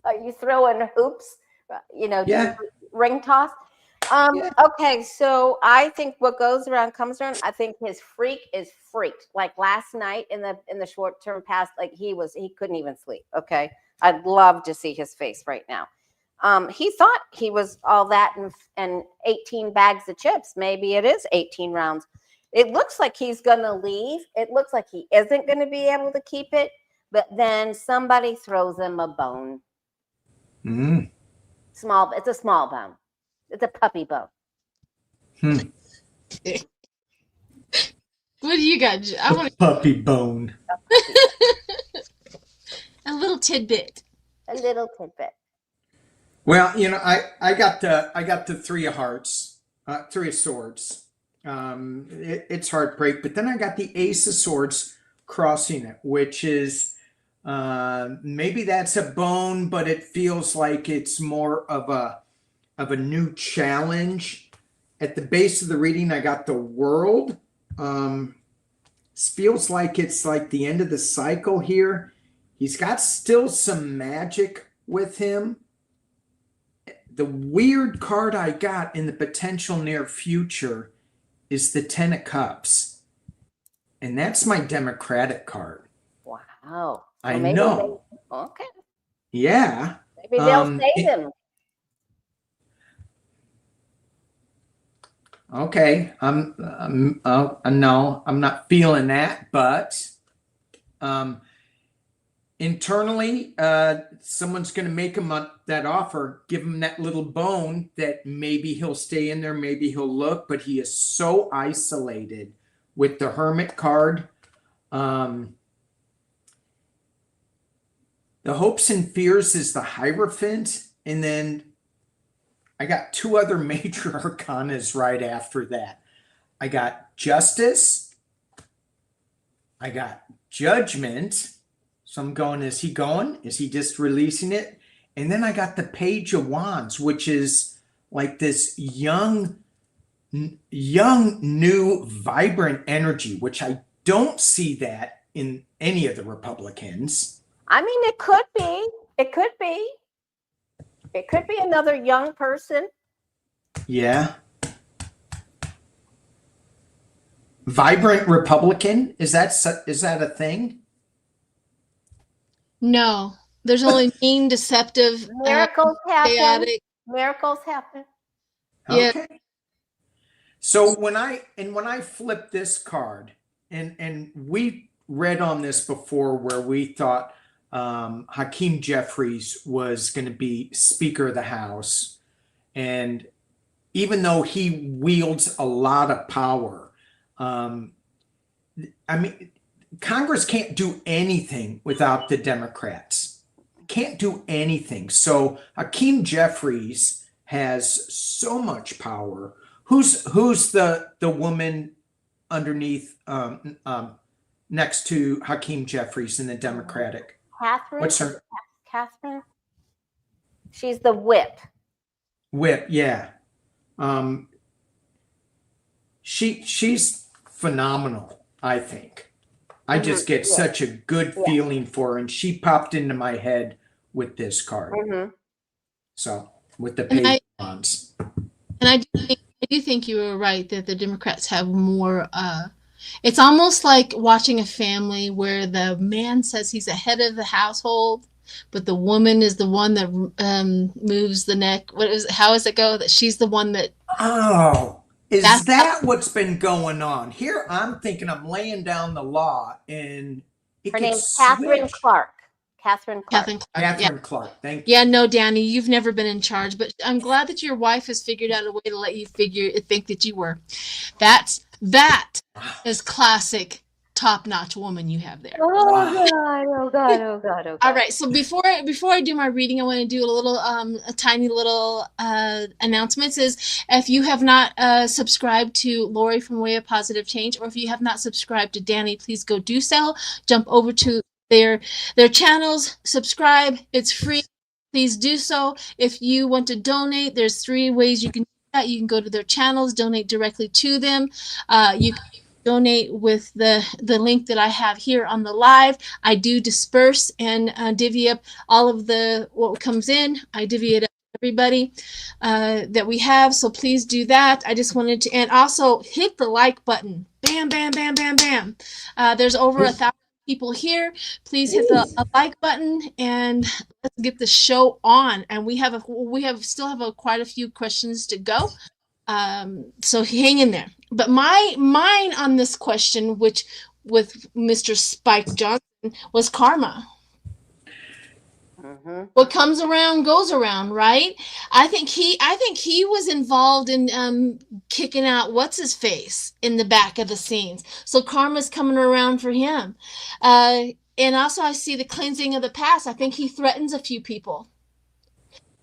are you throwing hoops? Yeah. Ring toss. Yeah. Okay, so I think what goes around comes around. I think his freak is freaked. Like last night in the short term past, like he couldn't even sleep. Okay, I'd love to see his face right now. He thought he was all that and 18 bags of chips. Maybe it is 18 rounds. It looks like he's going to leave. It looks like he isn't going to be able to keep it. but then somebody throws him a bone. Mm. It's a small bone. It's a puppy bone. Hmm. What do you got? I want Puppy bone. a little tidbit. A little tidbit. Well, I got the Three of Hearts, Three of Swords. It's heartbreak, but then I got the Ace of Swords crossing it, which is maybe that's a bone, but it feels like it's more of a new challenge. At the base of the reading, I got the World. Feels like it's like the end of the cycle here. He's got still some magic with him. The weird card I got in the potential near future is the Ten of Cups. And that's my Democratic card. Wow. I know. Okay. Yeah. Maybe they'll save him. Okay. No, I'm not feeling that, but internally, someone's going to make him that offer, give him that little bone that maybe he'll stay in there, maybe he'll look, but he is so isolated with the Hermit card. The Hopes and Fears is the Hierophant, and then I got two other major arcanas right after that. I got Justice. I got Judgment. So I'm going, is he going? Is he just releasing it? And then I got the Page of Wands, which is like this young, new, vibrant energy, which I don't see that in any of the Republicans. I mean, it could be. It could be. It could be another young person. Yeah. Vibrant Republican? Is that a thing? No, there's only mean, deceptive, Miracles happen. chaotic. Miracles happen. Yeah. Okay. So when I flip this card, and we read on this before where we thought Hakeem Jeffries was going to be Speaker of the House, and even though he wields a lot of power, I mean, Congress can't do anything without the Democrats. Can't do anything. So Hakeem Jeffries has so much power. Who's the woman underneath next to Hakeem Jeffries in the Democratic? Catherine. What's her? Catherine. She's the whip. Whip, yeah. She's phenomenal, I think. I just get such a good feeling for her, and she popped into my head with this card. So with the Page of Wands. And I do think you were right that the Democrats have more. It's almost like watching a family where the man says he's the head of the household, but the woman is the one that moves the neck. How does it go? That she's the one that. Oh, is that what's been going on here? I'm thinking I'm laying down the law, and her name's Catherine Clark. Catherine Clark. Catherine Clark. Thank you. Yeah, no, Danny, you've never been in charge, but I'm glad that your wife has figured out a way to let you think that you were. That is classic top-notch woman you have there. Oh God. All right, so before I do my reading, I want to do a tiny little announcements. Is if you have not subscribed to Lori from Way of Positive Change, or if you have not subscribed to Danny, please go do so. Jump over to their channels, subscribe. It's free. Please do so. If you want to donate, there's 3 ways you can do that. You can go to their channels, donate directly to them. You can donate with the link that I have here on the live. I do disperse and divvy up all of what comes in. I divvy it up to everybody that we have. So please do that. I just wanted to, and also hit the like button. Bam, bam, bam, bam, bam. There's over 1,000 people here. Please hit the like button and let's get the show on. And we still have quite a few questions to go. So hang in there. But mine on this question, which with Mr. Spike Johnson was karma. Mm-hmm. What comes around goes around, right? I think he was involved in kicking out what's his face in the back of the scenes. So karma's coming around for him. And also I see the cleansing of the past. I think he threatens a few people.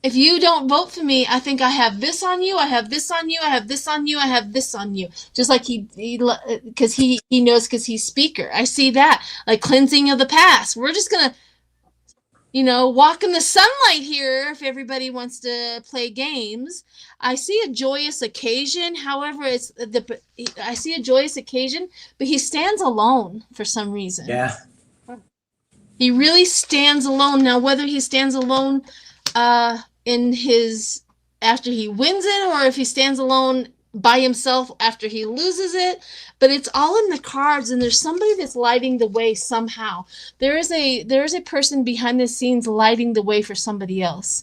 If you don't vote for me, I think I have this on you, I have this on you, I have this on you, I have this on you. Just like he because he knows because he's speaker. I see that. Like cleansing of the past. We're just gonna walk in the sunlight here if everybody wants to play games. I see a joyous occasion. However, I see a joyous occasion, but he stands alone for some reason. Yeah. He really stands alone. Now, whether he stands alone in his after he wins it, or if he stands alone by himself after he loses it, but it's all in the cards, and there's somebody that's lighting the way somehow. There is a person behind the scenes lighting the way for somebody else.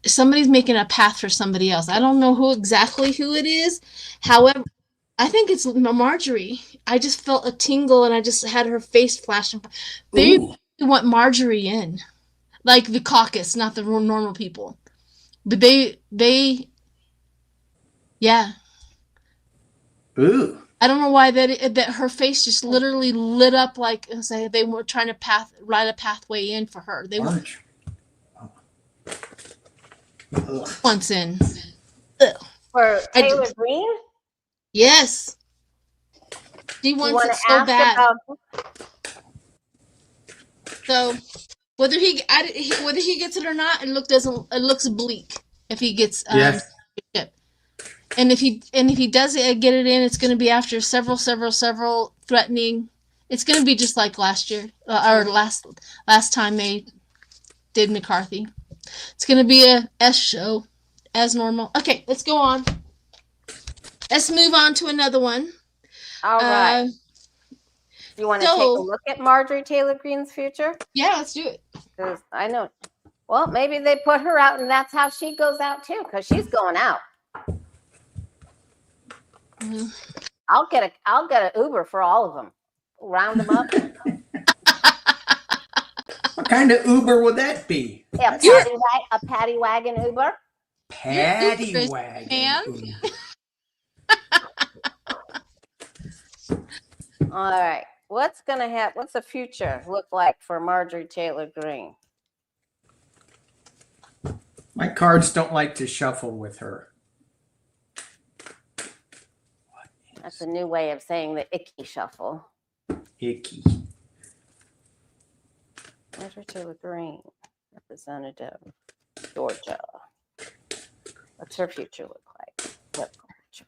Somebody's making a path for somebody else. I don't know exactly who it is. However, I think it's Marjorie. I just felt a tingle, and I just had her face flashing. They want Marjorie in, like the caucus, not the normal people. But yeah. Ooh. I don't know why that her face just literally lit up, like say they were trying to write a pathway in for her. They were once in. Ugh. For Taylor Greene? Yes. She wants it so bad. So whether he gets it or not, it looks bleak if he gets yes. And if he does get it in, it's going to be after several threatening. It's going to be just like last year or last time they did McCarthy. It's going to be a S show as normal. Okay, let's go on. Let's move on to another one. All right. You want to take a look at Marjorie Taylor Greene's future? Yeah, let's do it. Because I know. Well, maybe they put her out, and that's how she goes out too. Because she's going out. Mm-hmm. I'll get an Uber for all of them. Round them up. What kind of Uber would that be? Yeah, a paddy wagon Uber. Paddy wagon. Uber. All right. What's gonna happen? What's the future look like for Marjorie Taylor Greene? My cards don't like to shuffle with her. That's a new way of saying the icky shuffle. Icky. Marjorie Taylor Greene, Representative, Georgia. What's her future look like? What culture?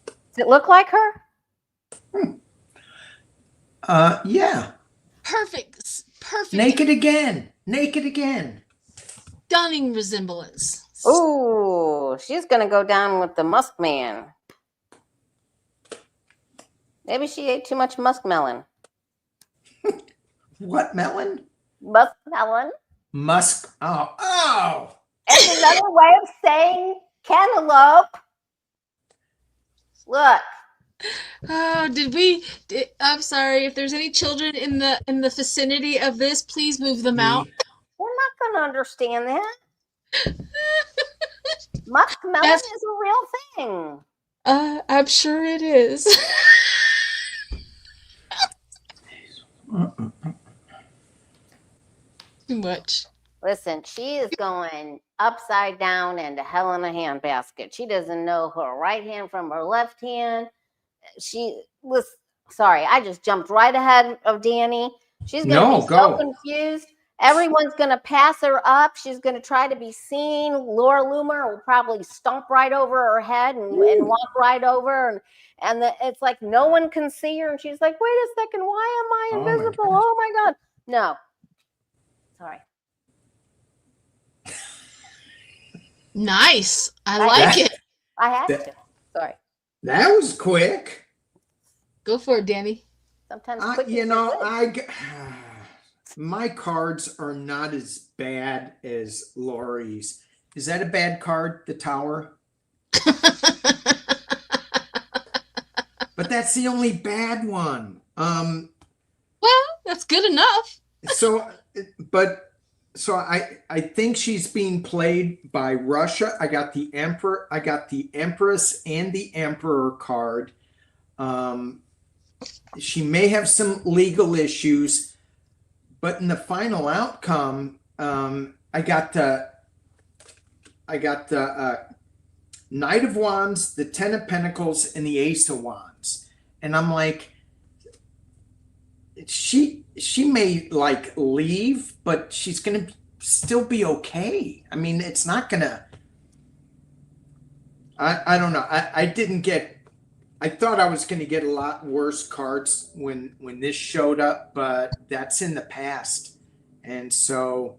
Does it look like her? Yeah. Perfect. Naked again. Stunning resemblance. Ooh, she's gonna go down with the Musk man. Maybe she ate too much muskmelon. What melon? Muskmelon. Musk. Oh. It's another way of saying cantaloupe. Look. Oh, I'm sorry. If there's any children in the vicinity of this, please move them out. We're not going to understand that. Muskmelon is a real thing. I'm sure it is. Too much. Listen, she is going upside down into hell in a handbasket. She doesn't know her right hand from her left hand. She was sorry. I just jumped right ahead of Danny. She's going to be so confused. Everyone's going to pass her up. She's going to try to be seen. Laura Loomer will probably stomp right over her head and walk right over. And it's like no one can see her. And she's like, wait a second. Why am I invisible? Oh, my God. No. Sorry. Nice. I like it. I had to. Sorry. That was quick. Go for it, Danny. Sometimes quick. My cards are not as bad as Lori's. Is that a bad card, the Tower? But that's the only bad one. Well, that's good enough. So I think she's being played by Russia. I got the Emperor, I got the Empress and the Emperor card. She may have some legal issues, but in the final outcome, I got the Knight of Wands, the Ten of Pentacles, and the Ace of Wands. And I'm like, she may like leave, but she's gonna still be okay. I mean, it's not gonna. I don't know. I didn't get. I thought I was gonna get a lot worse cards when this showed up, but that's in the past, and so.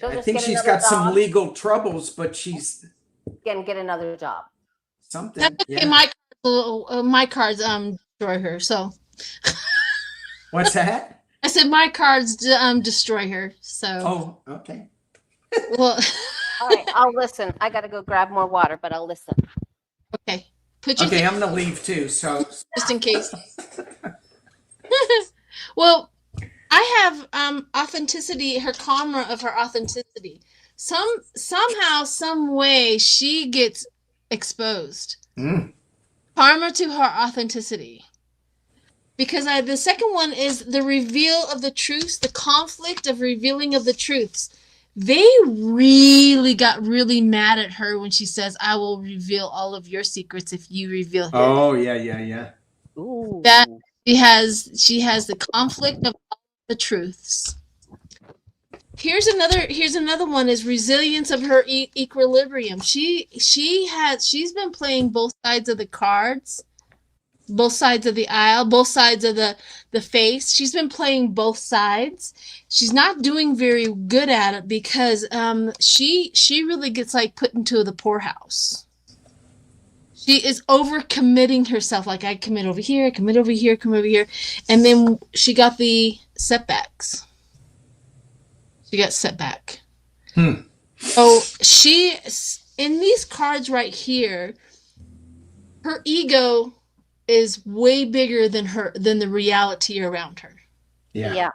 I think she's got some legal troubles, but she's gonna get another job. Something. That's okay. Yeah. My cards destroy her. So. What's that? I said my cards destroy her. So. Oh, okay. Well. All right, I'll listen. I gotta go grab more water, but I'll listen. Okay. Okay, I'm gonna leave too. So. Just in case. Well. I have authenticity, her karma of her authenticity. Somehow, some way she gets exposed. Karma to her authenticity. Because the second one is the reveal of the truths, the conflict of revealing of the truths. They really got really mad at her when she says, I will reveal all of your secrets if you reveal his. Oh, yeah. Ooh. That she has the conflict of the truths. Here's another one is resilience of her equilibrium. She's been playing both sides of the cards, both sides of the aisle, both sides of the face. She's been playing both sides. She's not doing very good at it because she really gets like put into the poorhouse. She is overcommitting herself. Like I commit over here, I commit over here, commit over here. And then she got the setbacks. She got setback. So she, in these cards right here, her ego is way bigger than the reality around her. Yeah.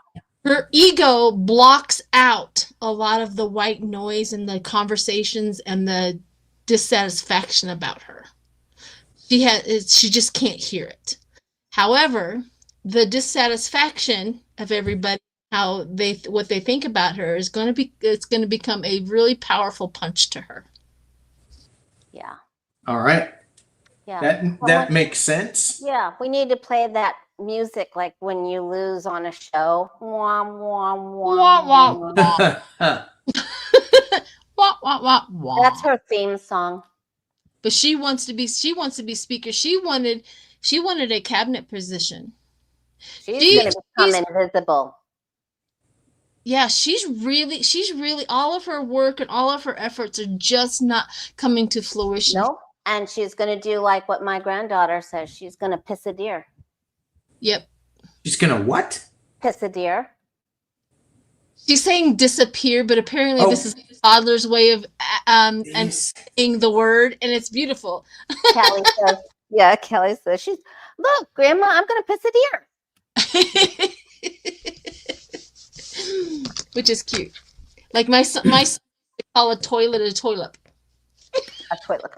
Her ego blocks out a lot of the white noise and the conversations and the dissatisfaction about her. She just can't hear it. However, the dissatisfaction of everybody, what they think about her is going to become a really powerful punch to her. Yeah. All right. Yeah. That makes sense. Yeah, we need to play that music like when you lose on a show. Wah, wah, wah, Wah, wah. Wah, wah, wah, wah. That's her theme song. But she wants to be speaker. She wanted a cabinet position. She's going to become invisible. Yeah, she's really all of her work and all of her efforts are just not coming to fruition. Nope. And she's going to do like what my granddaughter says. She's going to piss a deer. Yep. She's going to what? Piss a deer. She's saying disappear, but apparently this is a toddler's way of and saying the word, and it's beautiful. Kelly says, Kelly says, look, Grandma, I'm going to piss a deer. Which is cute. Like my son call a toilet a toilet. A toilet.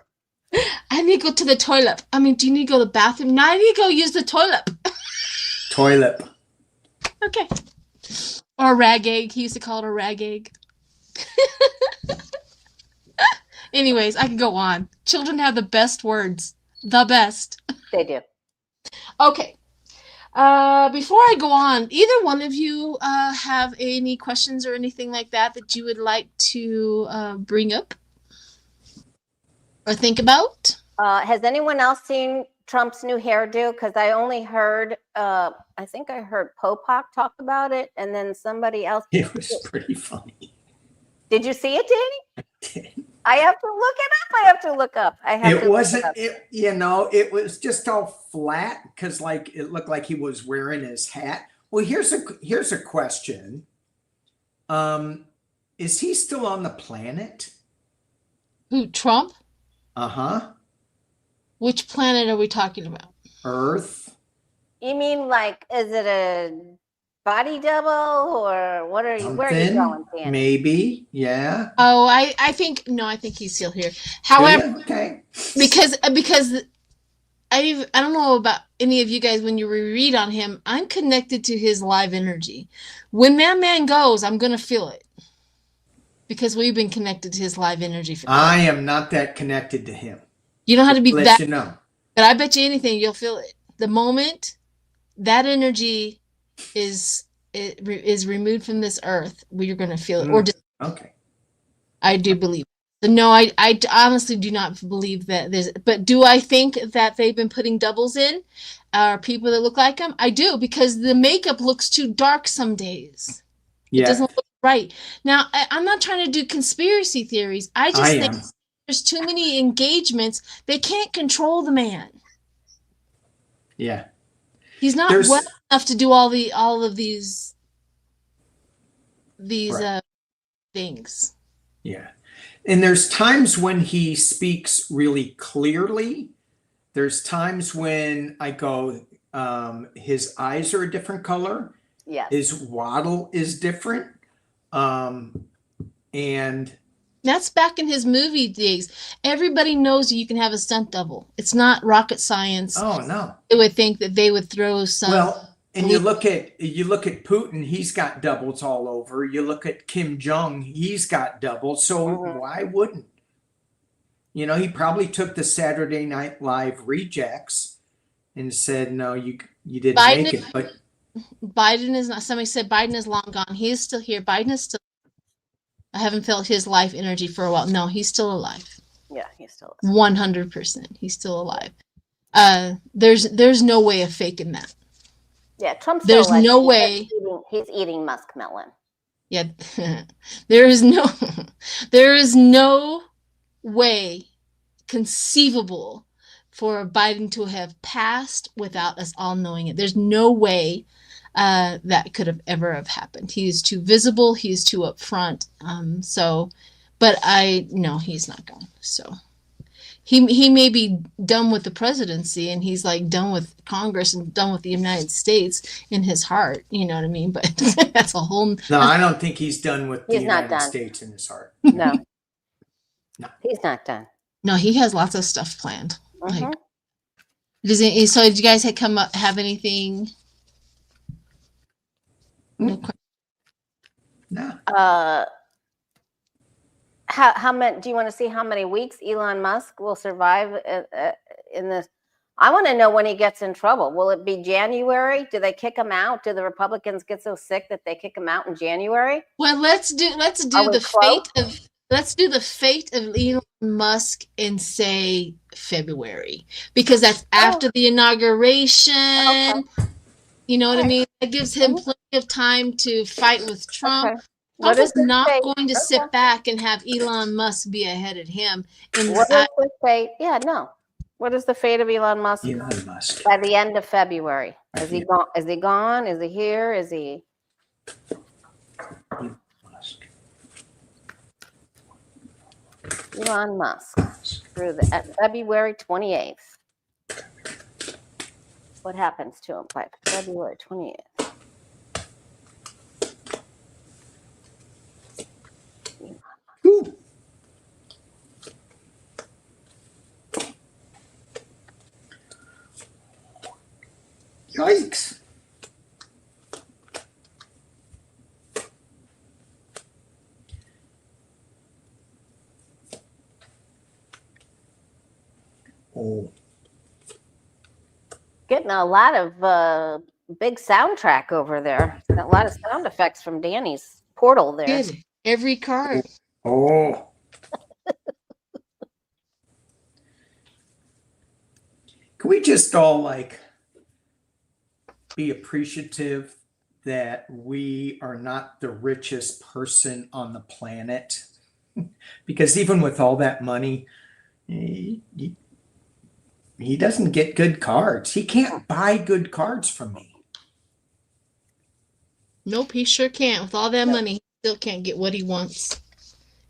I need to go to the toilet. I mean, do you need to go to the bathroom? No, I need to go use the toilet. Toilet. Okay. Or a rag egg. He used to call it a rag egg. Anyways, I can go on. Children have the best words. The best. They do. Okay. Before I go on, either one of you have any questions or anything like that you would like to bring up or think about? Has anyone else seen Trump's new hairdo? Because I only heard, I think I heard Popak talk about it, and then somebody else. It was pretty funny. Did you see it, Danny? I did. I have to look it up. I have to look up. It was just all flat because like it looked like he was wearing his hat. Well, here's a question. Is he still on the planet? Who, Trump? Uh-huh. Which planet are we talking about? Earth. You mean like, is it a body double or what are you? Where are you Something, going, Danny? maybe. Yeah. Oh, I think he's still here. However, Okay. because I don't know about any of you guys when you reread on him, I'm connected to his live energy. When that man goes, I'm gonna feel it. Because we've been connected to his live energy for I am not that connected to him. You don't have to be Let that, you know. but I bet you anything you'll feel it. The moment that energy is removed from this earth, you're gonna feel it. Or just, Okay. I do believe. No, I honestly do not believe that there's, but do I think that they've been putting doubles in people that look like him? I do, because the makeup looks too dark some days. It Yeah. doesn't look right. Now, I'm not trying to do conspiracy theories. I just think there's too many engagements. They can't control the man. Yeah. He's not well enough to do all of these right. Things. Yeah. And there's times when he speaks really clearly. There's times when I go, his eyes are a different color. Yes. His waddle is different. And that's back in his movie days. Everybody knows you can have a stunt double. It's not rocket science. Oh no. They would think that they would throw some. Well, and you look at Putin, he's got doubles all over. You look at Kim Jong, he's got doubles. So why wouldn't? You know, he probably took the Saturday Night Live rejects and said, "No, you didn't make it." But Biden is not. Somebody said Biden is long gone. He is still here. Biden is still. I haven't felt his life energy for a while. No, he's still alive. Yeah, he's still alive. 100%. He's still alive. There's no way of faking that. Yeah, Trump's there's no way he's eating muskmelon. Yeah, there is no way conceivable for Biden to have passed without us all knowing it. There's no way that could have ever have happened. He is too visible. He is too upfront. But no, he's not gone. So. He may be done with the presidency and he's like done with Congress and done with the United States in his heart. You know what I mean? But that's a whole. No, I don't think he's done with the United States in his heart. No, he's not done. No, he has lots of stuff planned. Like, so did you guys have anything? No. How many? Do you want to see how many weeks Elon Musk will survive in this? I want to know when he gets in trouble. Will it be January? Do they kick him out? Do the Republicans get so sick that they kick him out in January? Well, let's do the fate of Elon Musk in say February, because that's after the inauguration. Okay. You know what I mean? That gives him plenty of time to fight with Trump. Okay. Trump is not going to sit back and have Elon Musk be ahead of him. What is the fate? Yeah, no. What is the fate of Elon Musk? By the end of February? Is he gone? Is he gone? Is he here? Is he? Elon Musk through February 28th. What happens to him by February 28th? Yikes. Oh. Getting a lot of big soundtrack over there. A lot of sound effects from Danny's portal there. Every card. Oh. Can we just all be appreciative that we are not the richest person on the planet? Because even with all that money, he doesn't get good cards. He can't buy good cards from me. Nope, he sure can't. With all that money, he still can't get what he wants.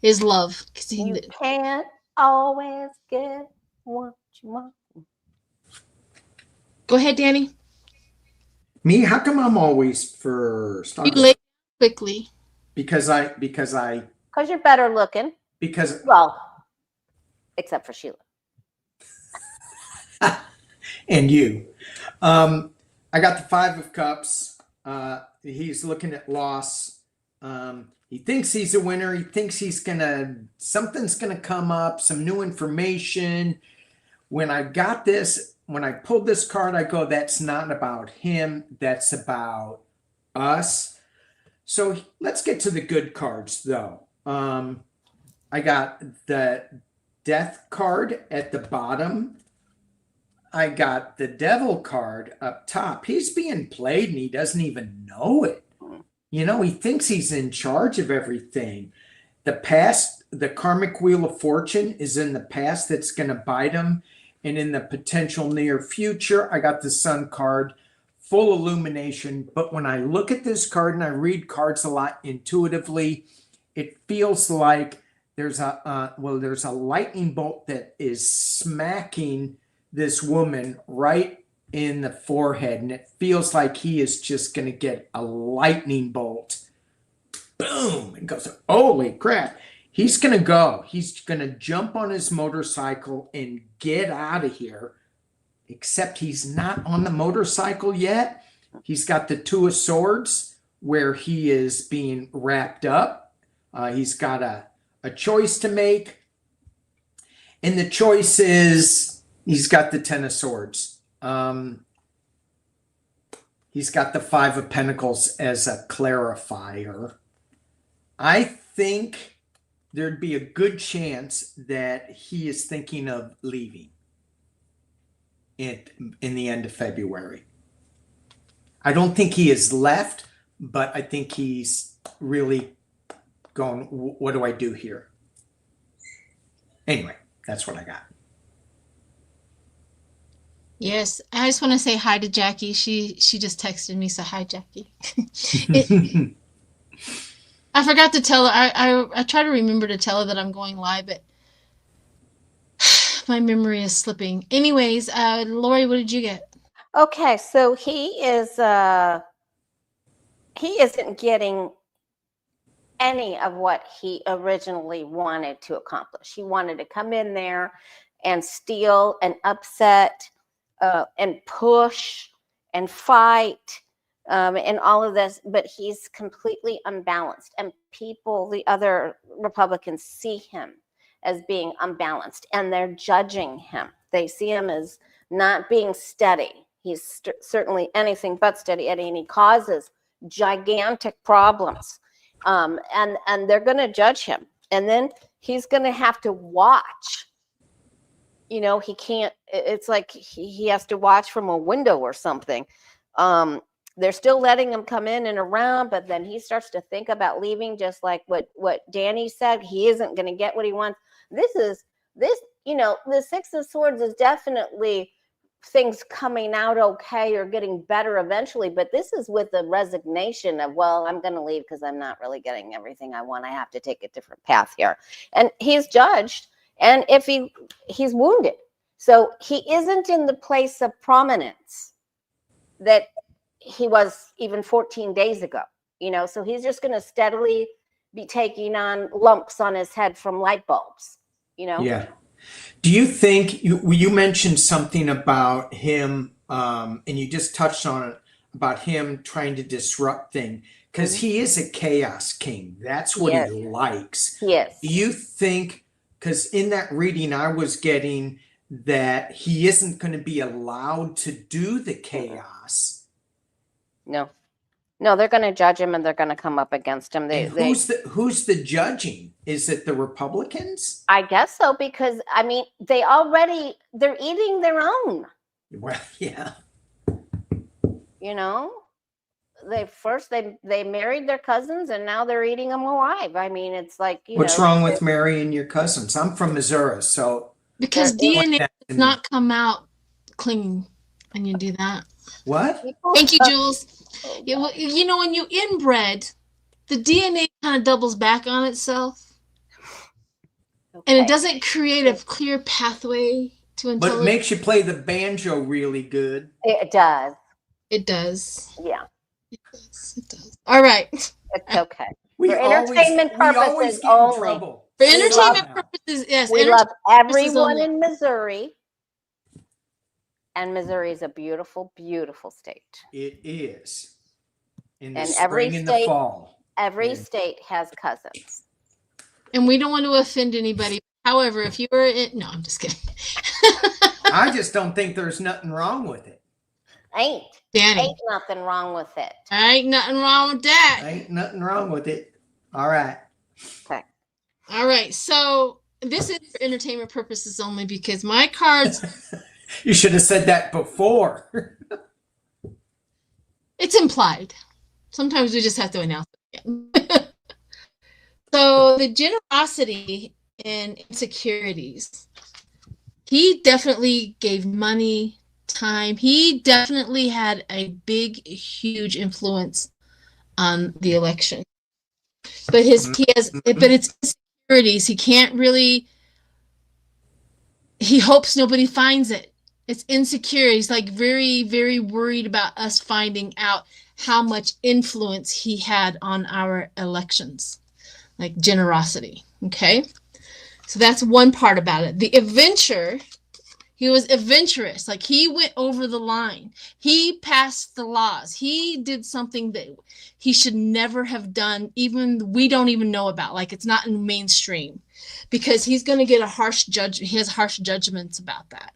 His love. 'Cause he, You can't always get what you want. go ahead, Danny. Me? How come I'm always first? You lay quickly. Because you're better looking. Well, except for Sheila. And you. I got the 5 of Cups. He's looking at loss. He thinks he's a winner. He thinks something's gonna come up, some new information. When I pulled this card, I go, that's not about him. That's about us. So let's get to the good cards, though. I got the Death card at the bottom. I got the Devil card up top. He's being played and he doesn't even know it. He thinks he's in charge of everything. The past, the karmic wheel of fortune is in the past that's going to bite him. And in the potential near future, I got the Sun card, full illumination. But when I look at this card and I read cards a lot intuitively, it feels like there's a lightning bolt that is smacking this woman right in the forehead. And it feels like he is just going to get a lightning bolt. Boom! And goes, holy crap. He's going to go. He's going to jump on his motorcycle and get out of here. Except he's not on the motorcycle yet. He's got the 2 of Swords where he is being wrapped up. He's got a choice to make. And the choice is he's got the 10 of Swords. He's got the 5 of Pentacles as a clarifier. I think there'd be a good chance that he is thinking of leaving in the end of February. I don't think he has left, but I think he's really going, what do I do here? Anyway, that's what I got. Yes, I just want to say hi to Jackie. She just texted me, so hi, Jackie. I forgot to tell her. I try to remember to tell her that I'm going live, but my memory is slipping. Anyways, Lori, what did you get? Okay, so he isn't getting any of what he originally wanted to accomplish. He wanted to come in there and steal and upset and push and fight and all of this, but he's completely unbalanced. And the other Republicans see him as being unbalanced and they're judging him. They see him as not being steady. He's certainly anything but steady, and he causes gigantic problems. And they're going to judge him. And then he's going to have to watch. He can't, it's like he has to watch from a window or something. They're still letting him come in and around, but then he starts to think about leaving, just like what Danny said. He isn't going to get what he wants. The 6 of Swords is definitely things coming out okay or getting better eventually, but this is with the resignation of, well, I'm going to leave because I'm not really getting everything I want. I have to take a different path here. And he's judged, and if he's wounded, so he isn't in the place of prominence that he was even 14 days ago, so he's just going to steadily be taking on lumps on his head from light bulbs, Yeah. Do you think you mentioned something about him, and you just touched on it, about him trying to disrupt things, because he is a chaos king. That's what he likes. Yes. Do you think, because in that reading I was getting that he isn't going to be allowed to do the chaos? No, they're going to judge him and they're going to come up against him. Who's the judging? Is it the Republicans? I guess so, because they're eating their own. Well, yeah. They married their cousins and now they're eating them alive. I mean, it's like, what's wrong with marrying your cousins? I'm from Missouri, so because DNA does not come out clean. And you do that. What? Thank you, Jules. Yeah, well, you know, when you inbred, the DNA kind of doubles back on itself. And it doesn't create a clear pathway to intelligence. But it makes you play the banjo really good. It does. It does. Yeah. It does. It does. All right. It's okay. We For always- entertainment we always purposes get in only. trouble. For Say it entertainment loud now. purposes, yes. We entertainment love purposes everyone only. in Missouri. And Missouri is a beautiful, beautiful state. It is. In the And spring every and the state- fall. Every Yeah. state has cousins. And we don't want to offend anybody. However, if you were in, no, I'm just kidding. I just don't think there's nothing wrong with it. Ain't Danny, nothing wrong with it. ain't nothing wrong with that. Ain't nothing wrong with it. All right. Okay. All right. So this is for entertainment purposes only because my cards, You should have said that before. it's implied. Sometimes we just have to announce it again. So the generosity and insecurities, he definitely gave money, time. He definitely had a big, huge influence on the election. But but it's insecurities. He can't really. He hopes nobody finds it. It's insecure. He's like very, very worried about us finding out how much influence he had on our elections, like generosity. Okay. So that's one part about it. The adventure, he was adventurous. Like he went over the line. He passed the laws. He did something that he should never have done. Even we don't even know about. Like it's not in mainstream because he's going to get a harsh judge. He has harsh judgments about that.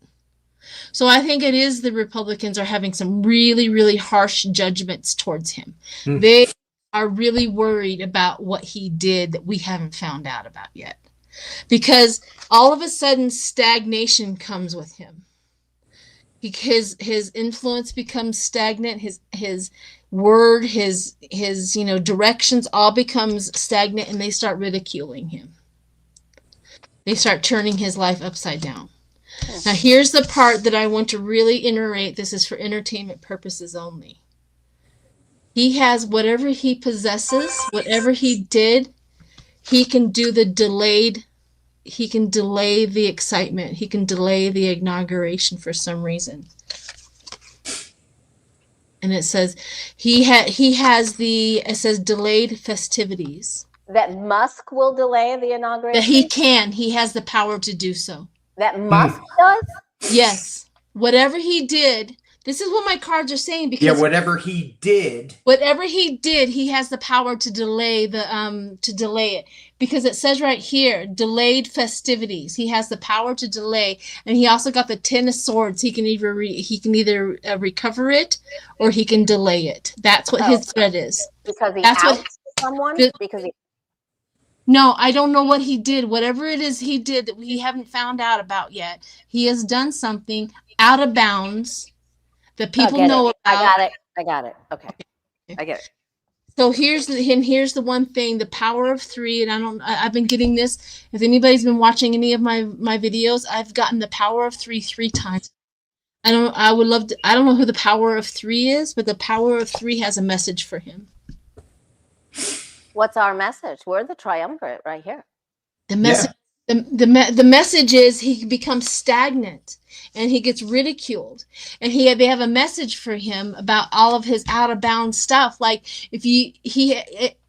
So I think it is the Republicans are having some really, really harsh judgments towards him. They are really worried about what he did that we haven't found out about yet. Because all of a sudden stagnation comes with him. Because his influence becomes stagnant, his word, his directions all becomes stagnant, and they start ridiculing him. They start turning his life upside down. Now here's the part that I want to really iterate. This is for entertainment purposes only. He has whatever he possesses, whatever he did, he can do the delayed. He can delay the excitement. He can delay the inauguration for some reason. And it says it says delayed festivities. That Musk will delay the inauguration? That he has the power to do so. That Musk does? Yes. Whatever he did, this is what my cards are saying because whatever he did, he has the power to delay it because it says right here, delayed festivities. He has the power to delay, and he also got the 10 of swords. He can either recover it or he can delay it. That's what his threat is. Because he That's outs someone? Because he No, I don't know what he did. Whatever it is he did that we haven't found out about yet, he has done something out of bounds that people know about. I got it. Okay. I get it. So here's the one thing, the power of 3, and I've been getting this. If anybody's been watching any of my videos, I've gotten the power of 3 times. I don't know who the power of 3 is, but the power of 3 has a message for him. What's our message? We're the triumvirate right here. The message, the message is he becomes stagnant and he gets ridiculed, and they have a message for him about all of his out of bounds stuff. Like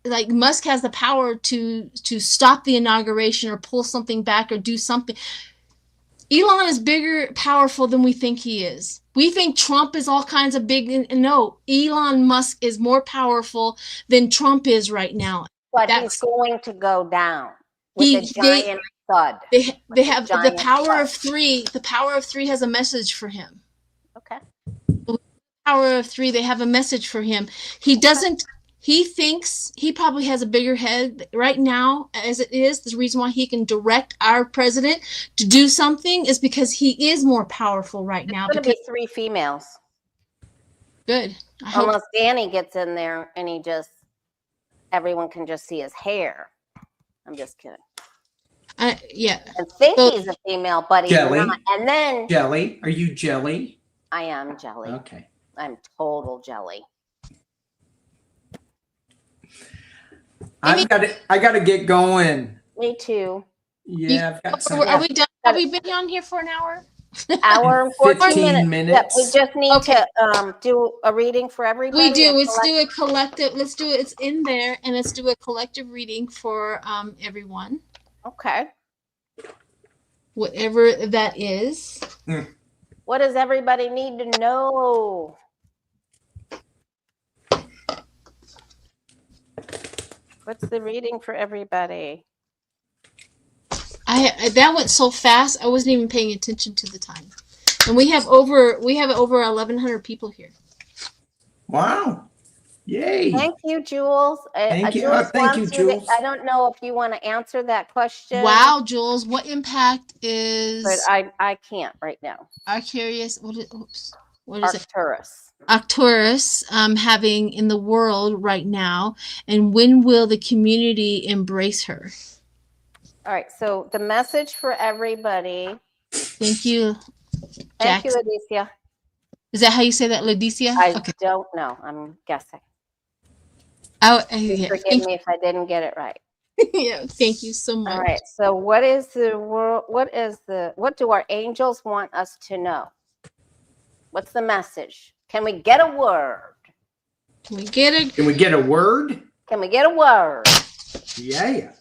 like Musk has the power to stop the inauguration or pull something back or do something. Elon is bigger, powerful than we think he is. We think Trump is all kinds of big. No, Elon Musk is more powerful than Trump is right now. But he's going to go down with a giant thud. They have the power of 3. The power of 3 has a message for him. Okay. The power of 3, they have a message for him. He doesn't. He thinks he probably has a bigger head right now as it is. The reason why he can direct our president to do something is because he is more powerful right now. It's going to be 3 females. Good. Unless Danny gets in there and everyone can just see his hair. I'm just kidding. Yeah. I think he's a female, but he's not. And then Jelly, are you jelly? I am jelly. Okay. I'm total jelly. I got to get going. Me too. Yeah, I've got some. Are we done? Have we been on here for an hour? Hour and 14 minutes. Yep, we just need to do a reading for everybody. We do. Let's do a collective. Let's do it. It's in there, and let's do a collective reading for everyone. Okay. Whatever that is. What does everybody need to know? What's the reading for everybody? That went so fast. I wasn't even paying attention to the time. And we have over 1,100 people here. Wow. Yay. Thank you, Jules. Thank you. Jules Thank you, Jules. I don't know if you want to answer that question. Wow, Jules, what impact is? But I can't right now. Arcturus, what is Arcturus. it? Arcturus having in the world right now, and when will the community embrace her? All right, so the message for everybody. Thank you, Thank you, Jackson. Alicia. Is that how you say that, Leticia? I don't know. I'm guessing. Oh, yeah. Forgive me if I didn't get it right. Yeah, thank you so much. All right. So what is the world? What do our angels want us to know? What's the message? Can we get a word? Can we get a word? Can we get a word? Yeah.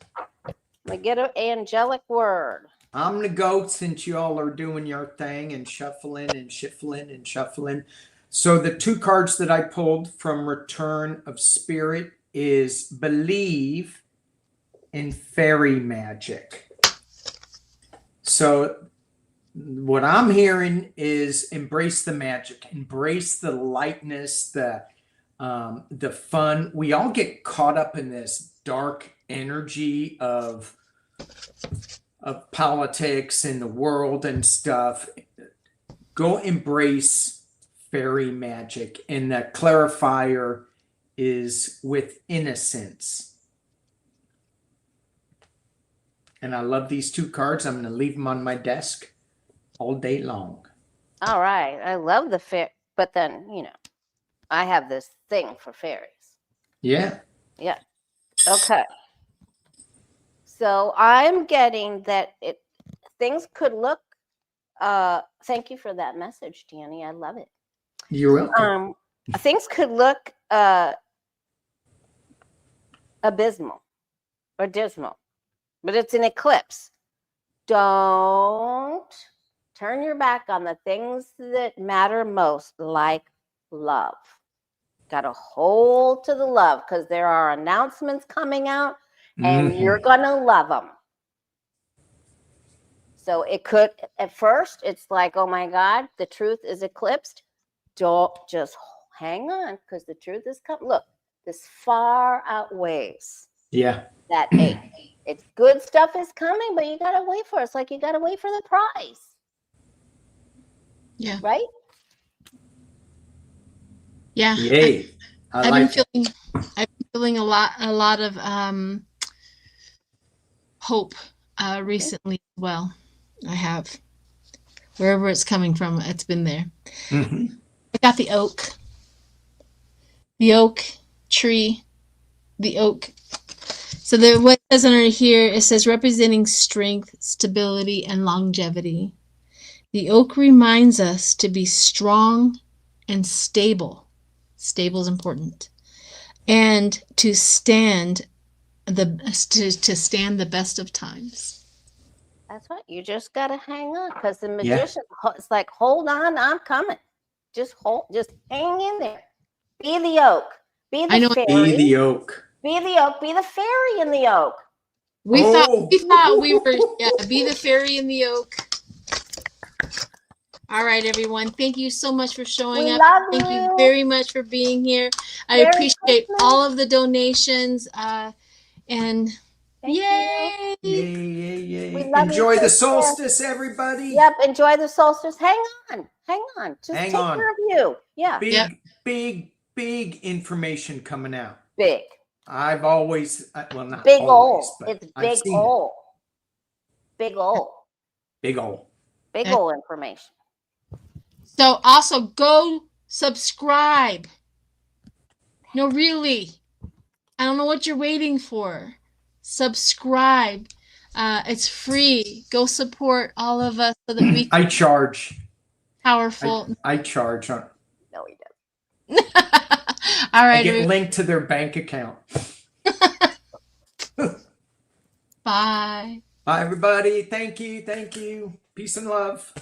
Can we get an angelic word? I'm going to go since you all are doing your thing and shuffling and shuffling and shuffling. So the two cards that I pulled from Return of Spirit is Believe in Fairy Magic. So what I'm hearing is embrace the magic, embrace the lightness, the fun. We all get caught up in this dark energy of politics and the world and stuff. Go embrace fairy magic, and the clarifier is with innocence. And I love these two cards. I'm going to leave them on my desk all day long. All right. I love the fair, but then, I have this thing for fairies. Yeah. Yeah. Okay. So I'm getting that things could look, thank you for that message, Danny. I love it. You're welcome. Things could look abysmal or dismal, but it's an eclipse. Don't turn your back on the things that matter most, like love. Got to hold to the love, because there are announcements coming out, and you're going to love them. So it could, at first, it's like, oh my God, the truth is eclipsed. Don't just hang on, because the truth is coming. Look, this far outweighs that 8. It's good stuff is coming, but you got to wait for it. It's like you got to wait for the prize. Yeah. Right? Yeah. Yay. I've been feeling a lot of hope recently as well. I have. Wherever it's coming from, it's been there. I got the oak tree, the oak. So what it says under here, it says representing strength, stability, and longevity. The oak reminds us to be strong and stable. Stable is important. And to stand the best of times. That's right. You just got to hang on, because the magician, it's like, hold on, I'm coming. Just hang in there. Be the oak. Be the fairy. Be the oak. Be the oak. Be the fairy in the oak. We thought we were, be the fairy in the oak. All right, everyone. Thank you so much for showing up. Thank you very much for being here. I appreciate all of the donations. And yay! Yay. Enjoy the solstice, everybody. Yep, enjoy the solstice. Hang on. Just take care of you. Yeah. Big information coming out. Big. I've always, well, not big always, old. but It's big old. Big old. Big old. Big old information. So also go subscribe. No, really. I don't know what you're waiting for. Subscribe. It's free. Go support all of us so that we can I charge. powerful. I charge on. No, he doesn't. All I right. get linked to their bank account. Bye. Bye, everybody. Thank you. Thank you. Peace and love.